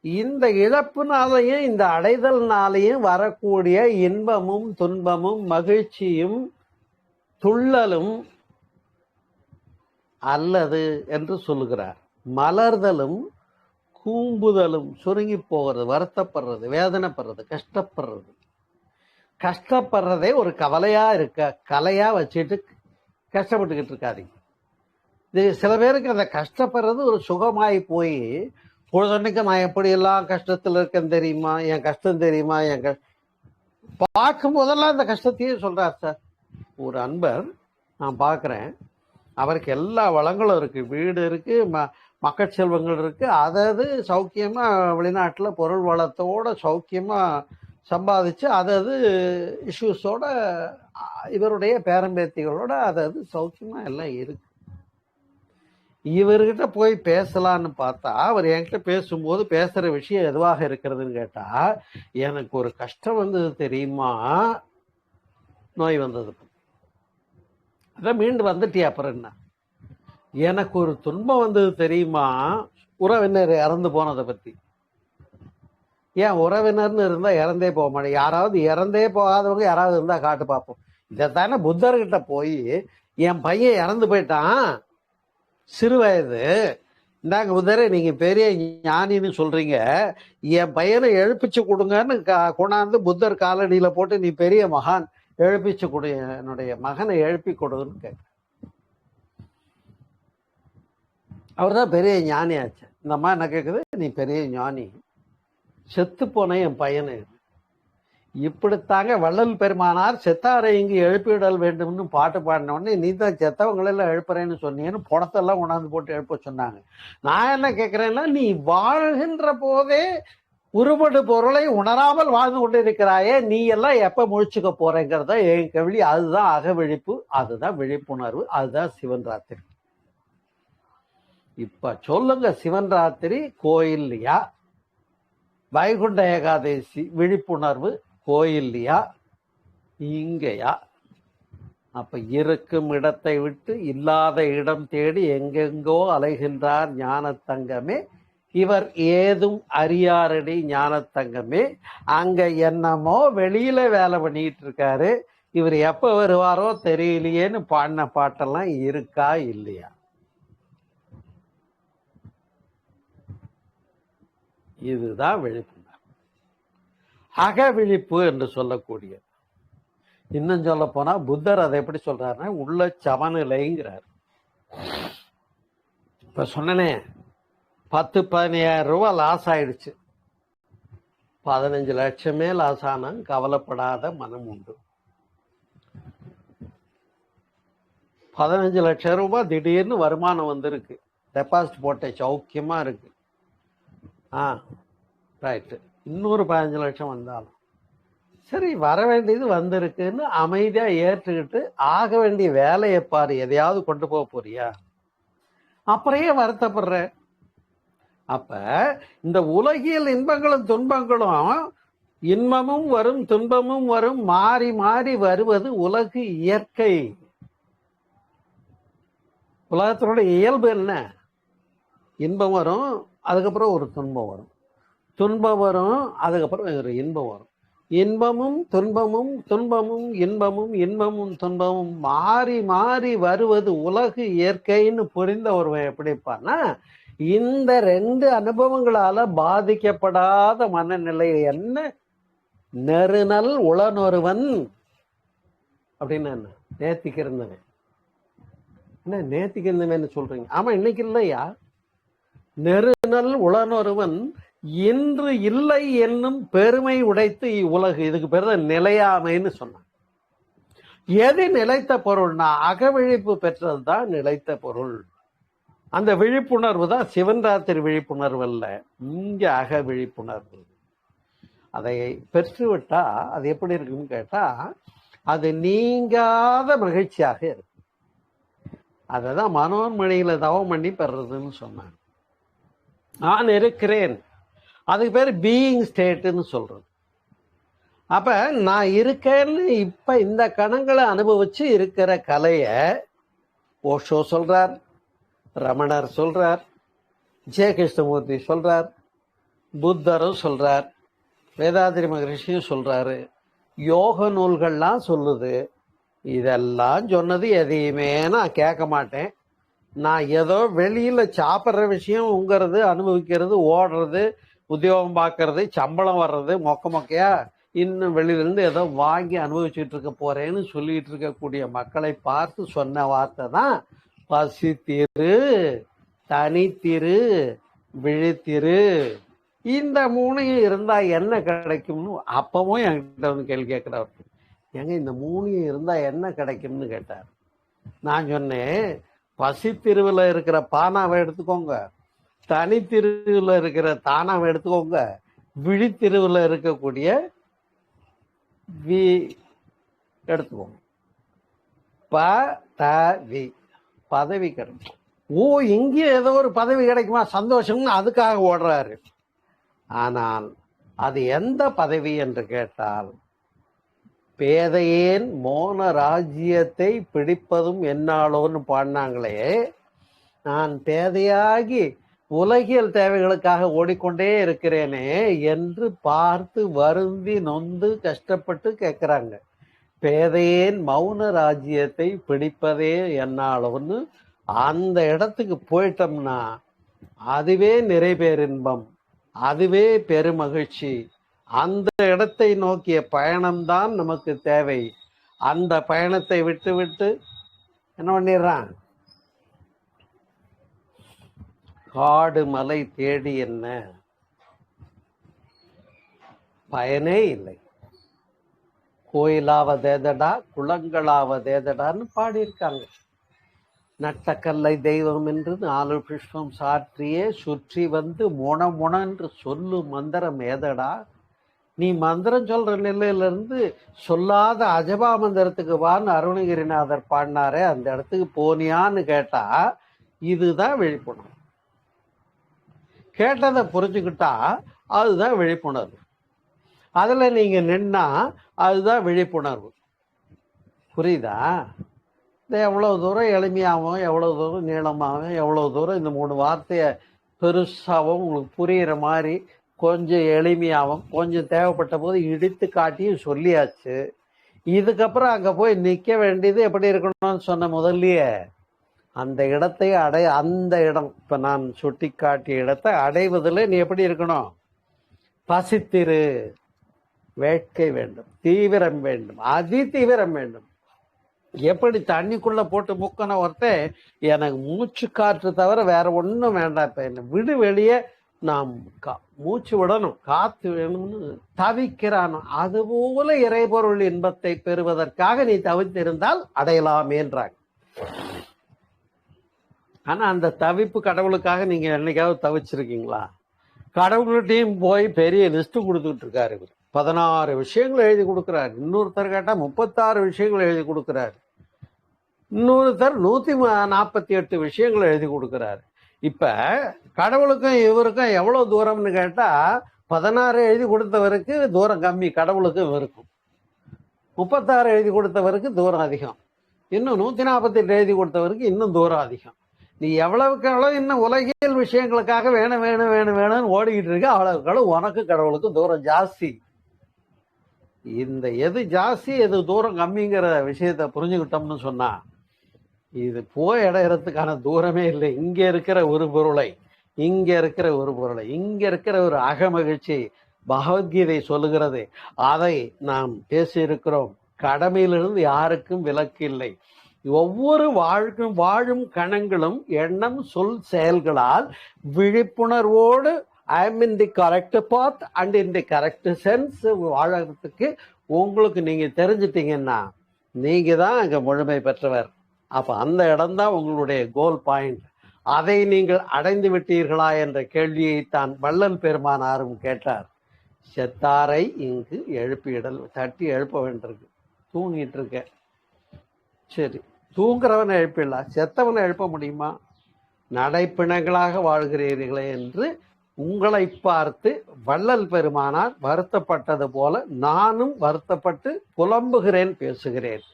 இந்த இழப்புனாலையும் இந்த அடைதல்னாலையும் வரக்கூடிய இன்பமும் துன்பமும் மகிழ்ச்சியும் துள்ளலும் அல்லது என்று சொல்லுகிறார். மலர்தலும் கூம்புதலும், சுருங்கி போகிறது, வருத்தப்படுறது, வேதனைப்படுறது, கஷ்டப்படுறது. கஷ்டப்படுறதே ஒரு கவலையா இருக்க, கலையா வச்சுட்டு கஷ்டப்பட்டுக்கிட்டு இருக்காதீங்க. இது சில பேருக்கு அந்த கஷ்டப்படுறது ஒரு சுகமாய் போய் பொழுதன்னைக்கு நான் எப்படியெல்லாம் கஷ்டத்தில் இருக்கேன்னு தெரியுமா, என் கஷ்டம் தெரியுமா, பார்க்கும் போதெல்லாம் அந்த கஷ்டத்தையே சொல்றார் சார். ஒரு அன்பர் நான் பார்க்குறேன், அவருக்கு எல்லா வளங்களும் இருக்கு, வீடு இருக்கு, மக்கள் செல்வங்கள் இருக்கு, அதாவது சௌக்கியமா வெளிநாட்டில் பொருள் வளத்தோட சௌக்கியமா சம்பாதிச்சு அதாவது இஷ்யூஸோட இவருடைய பேரம்பேத்திகளோட அதாவது சௌக்கியமா எல்லாம் இருக்கு. இவர்கிட்ட போய் பேசலான்னு பார்த்தா அவர் என்கிட்ட பேசும்போது பேசுற விஷயம் எதுவாக இருக்கிறதுன்னு கேட்டா, எனக்கு ஒரு கஷ்டம் வந்தது தெரியுமா, நோய் வந்தது. அதான் மீண்டு வந்துட்டியா, அப்புறம் என்ன? எனக்கு ஒரு துன்பம் வந்தது தெரியுமா, உறவினர் இறந்து போனதை பத்தி. ஏன் உறவினர்னு இருந்தா இறந்தே போக மாட்டேன், யாராவது இறந்தே போகாதவங்க யாராவது இருந்தா காட்டு பார்ப்போம். இதைத்தானே புத்தர்கிட்ட போய், என் பையன் இறந்து போயிட்டான் சிறு வயது, இந்தாங்க புத்தரே நீங்க பெரிய ஞானின்னு சொல்றீங்க, என் பையனை எழுப்பிச்சு கொடுங்கன்னு கொண்டாந்து புத்தர் காலடியில போட்டு, நீ பெரிய மகான் எழுப்பிச்சு கொடு, என்னுடைய மகனை எழுப்பி கொடுன்னு கேட்க. அவர் தான் பெரிய ஞானி ஆச்சு. இந்த அம்மா என்ன கேட்குது, நீ பெரிய ஞானி, செத்து போன என் பையனு. இப்படித்தாங்க வள்ளல் பெருமானார் செத்தாரை இங்கு எழுப்பிவிடல் வேண்டும்னு பாட்டு பாடின உடனே, நீ தான் செத்தவங்களெல்லாம் எழுப்புறேன்னு சொன்னீங்கன்னு பணத்தெல்லாம் கொண்டாந்து போட்டு எழுப்ப சொன்னாங்க. நான் என்ன கேட்கிறேன்னா, நீ வாழ்கின்ற போதே உருவடு பொருளை உணராமல் வாழ்ந்து கொண்டு இருக்கிறாயே, நீ எல்லாம் எப்ப முழிச்சுக்க போறேங்கிறத என் கேள்வி. அதுதான் அகவிழிப்பு, அதுதான் விழிப்புணர்வு, அதுதான் சிவன் ராத்திரி. இப்ப சொல்லுங்க, சிவன் ராத்திரி கோயில்லையா, வைகுண்ட ஏகாதசி விழிப்புணர்வு கோயில்லையா, இங்கயா? அப்ப இருக்கும் இடத்தை விட்டு இல்லாத இடம் தேடி எங்கெங்கோ அலைகின்றார் ஞானத்தங்கமே, இவர் ஏதும் அறியாரடி ஞானத்தங்கமே. அங்க என்னமோ வெளியில வேலை பண்ணிட்டு இருக்காரு, இவர் எப்ப வருவாரோ தெரியலையேன்னு பாடின பாட்டெல்லாம் இருக்கா இல்லையா? இதுதான் விழிப்புணர்வு, அகவிழிப்பு என்று சொல்லக்கூடியது. இன்னும் சொல்ல போனா புத்தர் அதை எப்படி சொல்றாருன்னா, உள்ள சமநிலைங்கிறார். இப்ப சொன்னனே 10-15,000 ரூபாய் லாஸ் ஆயிடுச்சு, 15 லட்சமே லாஸ் ஆனா கவலைப்படாத மனம் உண்டு. 15 லட்சம் ரூபாய் திடீர்னு வருமானம் வந்திருக்கு, டெபாசிட் போட்ட சௌக்கியமா இருக்கு. ரைட்டு, இன்னொரு 15 லட்சம் வந்தாலும் சரி, வர வேண்டியது வந்திருக்குன்னு அமைதியா ஏற்றுக்கிட்டு ஆக வேண்டிய வேலையை பாரு. எதையாவது கொண்டு போக போறியா? அப்புறையே வருத்தப்படுற. அப்ப இந்த உலகியல் இன்பங்களும் துன்பங்களும் இன்பமும் வரும் துன்பமும் வரும், மாறி மாறி வருவது உலகு இயற்கை. உலகத்தினோட இயல்பு என்ன? இன்பம் வரும், அதுக்கப்புறம் ஒரு துன்பம் வரும், துன்பம் வரும், அதுக்கப்புறம் ஒரு இன்பம் வரும். இன்பமும் துன்பமும், துன்பமும் இன்பமும், இன்பமும் துன்பமும் மாறி மாறி வருவது உலகு இயற்கைன்னு புரிந்த ஒருவன் எப்படிப்பான்னா, இந்த ரெண்டு அனுபவங்களால பாதிக்கப்படாத மனநிலை என்ன? நெருநல் உளனொருவன் அப்படின்னு என்ன? நேத்திக்கு இருந்தவன். என்ன நேத்திக்கு இருந்தவன் சொல்றீங்க? ஆமா, இன்னைக்கு இல்லையா? நெருநல் உளனொருவன் இன்று இல்லை என்னும் பெருமை உடைத்து இவ்வுலகு. இதுக்கு பேர் தான் நிலையாமைன்னு சொன்னான். எது நிலைத்த பொருள்னா அகவிழிப்பு பெற்றது தான் நிலைத்த பொருள். அந்த விழிப்புணர்வு தான் சிவன் ராத்திரி விழிப்புணர்வு அல்ல, இங்க அக விழிப்புணர்வு. அதை பெற்றுவிட்டா அது எப்படி இருக்குன்னு கேட்டா, அது நீங்காத மகிழ்ச்சியாக இருக்கு. அததான் மனோன்மணியில தவம் பண்ணி பெறதுன்னு சொன்னாங்க. நான் இருக்கிறேன், அதுக்கு பேர் பீயிங் ஸ்டேட்னு சொல்றது. அப்ப நான் இருக்கேன்னு இப்ப இந்த கணங்களை அனுபவிச்சு இருக்கிற கலைய ஓஷோ சொல்றார், ரமணர் சொல்றார், ஜெய கிருஷ்ணமூர்த்தி சொல்றார், புத்தரும் சொல்றார், வேதாத்திரி மகரிஷியும் சொல்றாரு, யோக நூல்கள்லாம் சொல்லுது. இதெல்லாம் சொன்னது எதையுமே நான் கேட்க மாட்டேன். நான் ஏதோ வெளியில சாப்பிட்ற விஷயம் உங்கிறது, அனுபவிக்கிறது, ஓடுறது, உத்தியோகம் பார்க்கறது, சம்பளம் வர்றது, மொக்கையா இன்னும் வெளியிலேருந்து ஏதோ வாங்கி அனுபவிச்சுட்டு இருக்க போறேன்னு சொல்லிட்டு இருக்கக்கூடிய மக்களை பார்த்து சொன்ன வார்த்தை தான் பசித்திரு, தனித்திரு, விழித்திரு. இந்த மூணையும் இருந்தா என்ன கிடைக்கும்னு அப்பவும் என்கிட்ட வந்து கேள்வி கேட்கிறவர். ஏங்க இந்த மூணையும் இருந்தா என்ன கிடைக்கும்னு கேட்டார். நான் சொன்னேன், பசித்திருவில் இருக்கிற பானாவை எடுத்துக்கோங்க, தனித்திருவில் இருக்கிற தானாவை எடுத்துக்கோங்க, விழித்திருவில் இருக்கக்கூடிய எடுத்துக்கோங்க. பதவி கிடைக்கும். ஓ, இங்கே ஏதோ ஒரு பதவி கிடைக்குமா சந்தோஷம்னு அதுக்காக ஓடுறாரு. ஆனால் அது எந்த பதவி என்று கேட்டால், பேதையேன் மோன ராஜ்யத்தை பிடிப்பதும் என்னாலோன்னு பாடினாங்களே, நான் பேதையாகி உலகியல் தேவைகளுக்காக ஓடிக்கொண்டே இருக்கிறேனே என்று பார்த்து வருந்தி நொந்து கஷ்டப்பட்டு கேட்கிறாங்க. பேதையேன் மௌன ராஜ்யத்தை பிடிப்பதே என்னாலோன்னு அந்த இடத்துக்கு போயிட்டோம்னா அதுவே நிறைபேரின்பம், அதுவே பெருமகிழ்ச்சி. அந்த இடத்தை நோக்கிய பயணம்தான் நமக்கு தேவை. அந்த பயணத்தை விட்டு விட்டு என்ன பண்ணிடுறான்? காடு மலை தேடி என்ன பயனே இல்லை, கோயிலாவதேதடா குளங்களாவதேதடான்னு பாடியிருக்காங்க. நட்டக்கல்லை தெய்வம் என்று 4 புஷ்பம் சாற்றியே சுற்றி வந்து முணமுணன்று சொல்லு மந்திரம் ஏதடா. நீ மந்திரம் சொல்ற நிலையிலிருந்து சொல்லாத அஜபா மந்திரத்துக்கு வான்னு அருணகிரிநாதர் பாடினாரே, அந்த இடத்துக்கு போனியான்னு கேட்டா இதுதான் விழிப்புணர்வு. கேட்டதை புரிஞ்சுக்கிட்டா அதுதான் விழிப்புணர்வு. அதுல நீங்க நின்னா அதுதான் விழிப்புணர்வு. புரியுதா? இந்த எவ்வளவு தூரம் எளிமையாகவும், எவ்வளவு தூரம் நீளமாகவும், எவ்வளவு தூரம் இந்த 3 வார்த்தையை பெருசாகவும் உங்களுக்கு புரிகிற மாதிரி கொஞ்சம் எளிமையாகவும், கொஞ்சம் தேவைப்பட்ட போது இடித்து காட்டியும் சொல்லியாச்சு. இதுக்கப்புறம் அங்கே போய் நிற்க வேண்டியது எப்படி இருக்கணும்னு சொன்ன முதல்லயே, அந்த இடத்தை அந்த இடம் இப்போ நான் சுட்டி காட்டிய இடத்தை அடைவதில் நீ எப்படி இருக்கணும்? பசித்திரு, வேட்கை வேண்டும், தீவிரம் வேண்டும், அதி தீவிரம் வேண்டும். எப்படி தண்ணிக்குள்ள போட்டு முக்கன ஒருத்தன் எனக்கு மூச்சு காற்று தவிர வேற ஒன்றும் வேண்டாம், இப்போ என்ன விடு, வெளியே நாம் மூச்சு விடணும், காத்து வேணும்னு தவிக்கிறானோ அதுபோல இறைபொருள் இன்பத்தை பெறுவதற்காக நீ தவித்திருந்தால் அடையலாமேன்றாங்க. ஆனா அந்த தவிப்பு கடவுளுக்காக நீங்க என்னைக்காவது தவிச்சிருக்கீங்களா? கடவுள்கிட்டையும் போய் பெரிய லிஸ்ட் கொடுத்துட்டு இருக்காரு இவர். 16 விஷயங்கள் எழுதி கொடுக்கிறார். இன்னொருத்தர் கேட்டா 36 விஷயங்கள் எழுதி கொடுக்கிறார். இன்னொருத்தர் 148 விஷயங்கள் எழுதி கொடுக்கிறார். இப்ப கடவுளுக்கும் இவருக்கும் எவ்வளவு தூரம்னு கேட்டா 16 எழுதி கொடுத்தவருக்கு தூரம் கம்மி, கடவுளுக்கு இருக்கும். 36 எழுதி கொடுத்தவருக்கு தூரம் அதிகம். இன்னும் 148 எழுதி கொடுத்தவருக்கு இன்னும் தூரம் அதிகம். நீ எவ்வளவுக்கு எவ்வளவு இன்னும் உலகியல் விஷயங்களுக்காக வேணும் வேணும் வேணும் வேணும்னு ஓடிக்கிட்டு இருக்க, அவ்வளவுக்கு உனக்கு கடவுளுக்கு தூரம் ஜாஸ்தி. இந்த எது ஜாஸ்தி எது தூரம் கம்மிங்கிற விஷயத்த புரிஞ்சுக்கிட்டோம்னு சொன்னா இது போய் அடையறதுக்கான தூரமே இல்லை. இங்க இருக்கிற ஒரு பொருளை, இங்க இருக்கிற ஒரு பொருளை, இங்க இருக்கிற ஒரு அகமகிழ்ச்சி பகவத்கீதை சொல்லுகிறது. அதை நாம் பேசியிருக்கிறோம். கடமையிலிருந்து யாருக்கும் விலக்கு இல்லை. ஒவ்வொரு வாழும் கணங்களும் எண்ணம் சொல் செயல்களால் விழிப்புணர்வோடு I am in the correct path and in the correct sense வாழறதுக்கு உங்களுக்கு நீங்க தெரிஞ்சிட்டீங்கன்னா நீங்க தான் அங்க முழுமை பெற்றவர். அப்ப அந்த இடம்தான் உங்களுடைய கோல் பாயிண்ட். அதை நீங்கள் அடைந்து விட்டீர்களா என்ற கேள்வியை தான் வள்ளல் பெருமானாரும் கேட்டார். செத்தாரை இங்கு எழுப்பிடல், தட்டி எழுப்ப வேண்டியிருக்கு. தூங்கிட்டு இருக்க, சரி, தூங்குறவனை எழுப்பிடலாம், செத்தவனை எழுப்ப முடியுமா? நடைப்பிணங்களாக வாழ்கிறீர்களே என்று உங்களை பார்த்து வள்ளல் பெருமானார் வருத்தப்பட்டது போல நானும் வருத்தப்பட்டு புலம்புகிறேன், பேசுகிறேன்.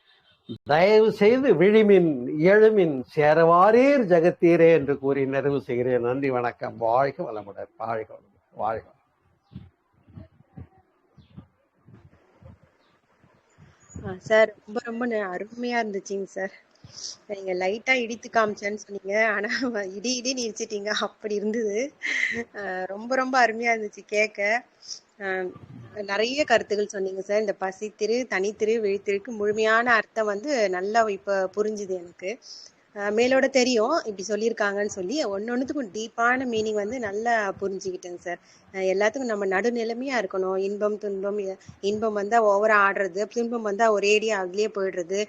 தயவு செய்து விழிமின் எழுமின் சேரவாரீர் ஜெகத்தீரே என்று கூறி நிறைவு செய்கிறேன். நன்றி, வணக்கம். வாழ்க வளமுடன். வாழ்க வளமுடன். வாழ்க. சார் ரொம்ப ரொம்ப அருமையா இருந்துச்சுங்க சார். நீங்க லைட்டா இடித்து காமிச்சேன்னு சொன்னீங்க, ஆனா இடின்னு இடிச்சிட்டீங்க, அப்படி இருந்தது. ரொம்ப ரொம்ப அருமையா இருந்துச்சு கேட்க. நிறைய கருத்துக்கள் சொன்னீங்க சார். இந்த பசித்திரு, தனித்திரு, விழித்திருக்கு முழுமையான அர்த்தம் நல்லா இப்ப புரிஞ்சுது எனக்கு. மேலோட தெரியும் இப்படி சொல்லியிருக்காங்கன்னு சொல்லி ஒன்னொன்னுத்துக்கும் டீப்பான மீனிங் நல்லா புரிஞ்சுக்கிட்டேங்க சார். எல்லாத்துக்கும் நம்ம நடுநிலைமையா இருக்கணும். இன்பம் துன்பம், இன்பம் வந்தா ஓவரா ஆடுறது, துன்பம் வந்தா ஒரேடியா அதுலயே போயிடுறது,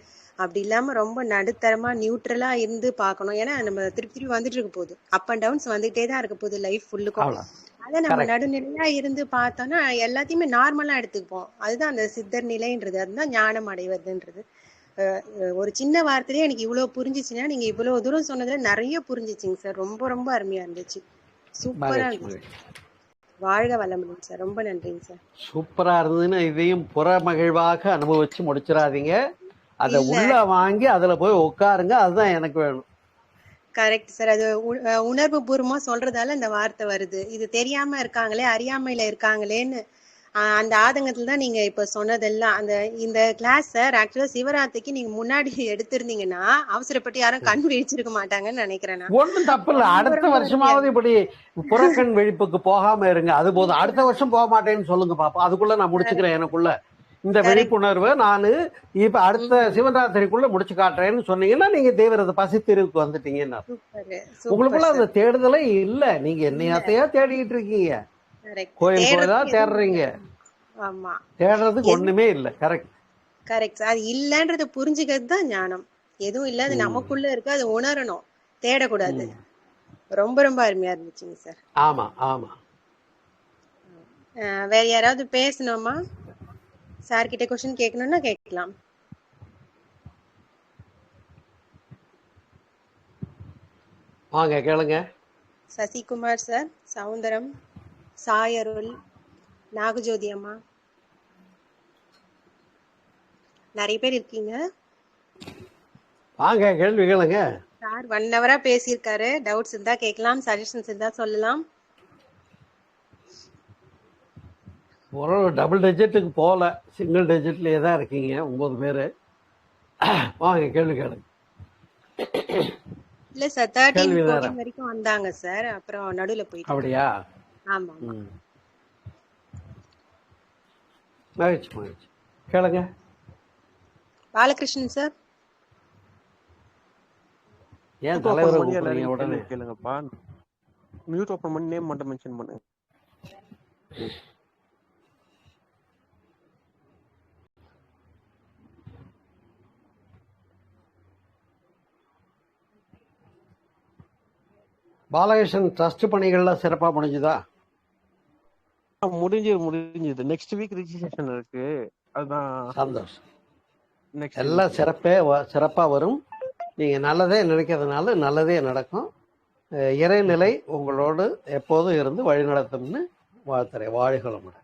அப்படி இல்லாம ரொம்ப நடுத்தரமா நியூட்ரலா இருந்து பார்க்கணும். ஏன்னா நம்ம திருப்பி வந்துட்டு இருக்க போகுது, அப் அண்ட் டவுன்ஸ் வந்துகிட்டே தான் இருக்க போகுது லைஃப் ஃபுல்லுக்கும். அதை நம்ம நடுநிலையா இருந்து பார்த்தோம்னா எல்லாத்தையுமே நார்மலா எடுத்துப்போம். அதுதான் அந்த சித்தர் நிலைன்றது, அதுதான் ஞானம் அடைவதுன்றது. ஒரு சின்ன வார்த்தையிலே எனக்கு இவ்வளவு புரிஞ்சிச்சுன்னா நீங்க இவ்வளவு தூரம் சொன்னதுல நிறைய புரிஞ்சிச்சுங்க சார். ரொம்ப ரொம்ப அருமையா இருந்துச்சு, சூப்பரா இருந்துச்சு. வாழ்க வளமுடன் சார். ரொம்ப நன்றிங்க சார். சூப்பரா இருந்ததுன்னு இதையும் புற மகிழ்வாக அனுபவிச்சு முடிச்சிடாதீங்க. அதை உள்ள வாங்கி அதுல போய் உட்காருங்க, அதுதான் எனக்கு வேணும். Correct sir. அது உணர்வு பூர்வமா சொல்றதால இந்த வார்த்தை வருது. இது தெரியாம இருக்காங்களே, அறியாமையில இருக்காங்களேன்னு அந்த ஆதங்கத்துல தான் நீங்க இப்ப சொன்னதெல்லாம். இந்த கிளாஸ் சார் ஆக்சுவலா சிவராத்திரிக்கு நீங்க முன்னாடி எடுத்திருந்தீங்கன்னா அவசரப்பட்டு யாரும் கண் விழிச்சிருக்க மாட்டாங்கன்னு நினைக்கிறேன். ஒன்றும் தப்பு இல்லை. அடுத்த வருஷமாவது இப்படி புறக்கண் விழிப்புக்கு போகாம இருங்க, அது போதும். அடுத்த வருஷம் போக மாட்டேன்னு சொல்லுங்க பாப்பா, அதுக்குள்ள நான் முடிச்சுக்கிறேன். எனக்குள்ள இந்த விழிப்புணர்வு நான் இப்ப அடுத்த சிவராத்திரிக்குள்ள முடிச்சு காட்டுறேன்னு சொன்னீங்கன்னா நீங்க தீவிரத்தை பசித்திருக்கு வந்துட்டீங்கன்னா உங்களுக்குள்ள அந்த தேடுதலே இல்ல. நீங்க என்னையாத்தையா தேடிக்கிட்டு இருக்கீங்க, கோயில் கோயிலா தேடுறீங்க. ஆமா, தேடுறதுக்கு ஒண்ணுமே இல்ல. Correct correct. அது இல்லன்றது புரிஞ்சுக்கிறது தான் ஞானம். எதுவும் இல்ல, அது நமக்குள்ள இருக்கு, அது உணரணும், தேடக்கூடாது. ரொம்ப ரொம்ப அருமையா இருந்துச்சுங்க சார். ஆமா ஆமா. வேற யாராவது பேசணுமா? சார் கிட்ட क्वेश्चन கேட்கணும்னா கேட்கலாம். வாங்க கேளுங்க. சசிகுமார் சார், சவுந்தரம், சாயருள், நாகஜோதி அம்மா, நிறைய பேர் இருக்கீங்க. வாங்க கேள்வி கேளுங்க. சார் 1 ஹவரா பேசியிருக்காரு. டவுட்ஸ் இருந்தா கேட்கலாம், சஜஷன்ஸ் இருந்தா சொல்லலாம். ஒரு டபுள் டிஜிட்டுக்கு போகல, சிங்கிள் டிஜிட்லயே தான் இருக்கீங்க, 9 பேரு. வாங்க கேள்வி கேளுங்க. இல்ல சார் 13 வரைக்கும் வந்தாங்க சார், அப்புறம் நடுவுல போயிட்டு. அப்படியா? ஆமா. மகிழ்ச்சி மகிழ்ச்சி. கேளுங்க. பாலகிருஷ்ணன் சார். ஏன் தலைவர் உடனே கேளுங்கப்பா. மியூட் ஓபன் பண்ணி நேம் மட்டும் மென்ஷன் பண்ணுங்க. பாலகிருஷ்ணன் ட்ரஸ்ட் பணிகள்லாம் சிறப்பா முடிஞ்சுதா? முடிஞ்சது. நெக்ஸ்ட் வீக் ரிஜிஸ்ட்ரேஷன் இருக்கு. அதுதான் சந்தோஷம். எல்லாம் சிறப்பா வரும். நீங்க நல்லதே நினைக்கிறதுனால நல்லதே நடக்கும். இறைநிலை உங்களோடு எப்போதும் இருந்து வழி நடத்தும்னு வாழ்த்துறேன். வாழ்க வளமுடன்.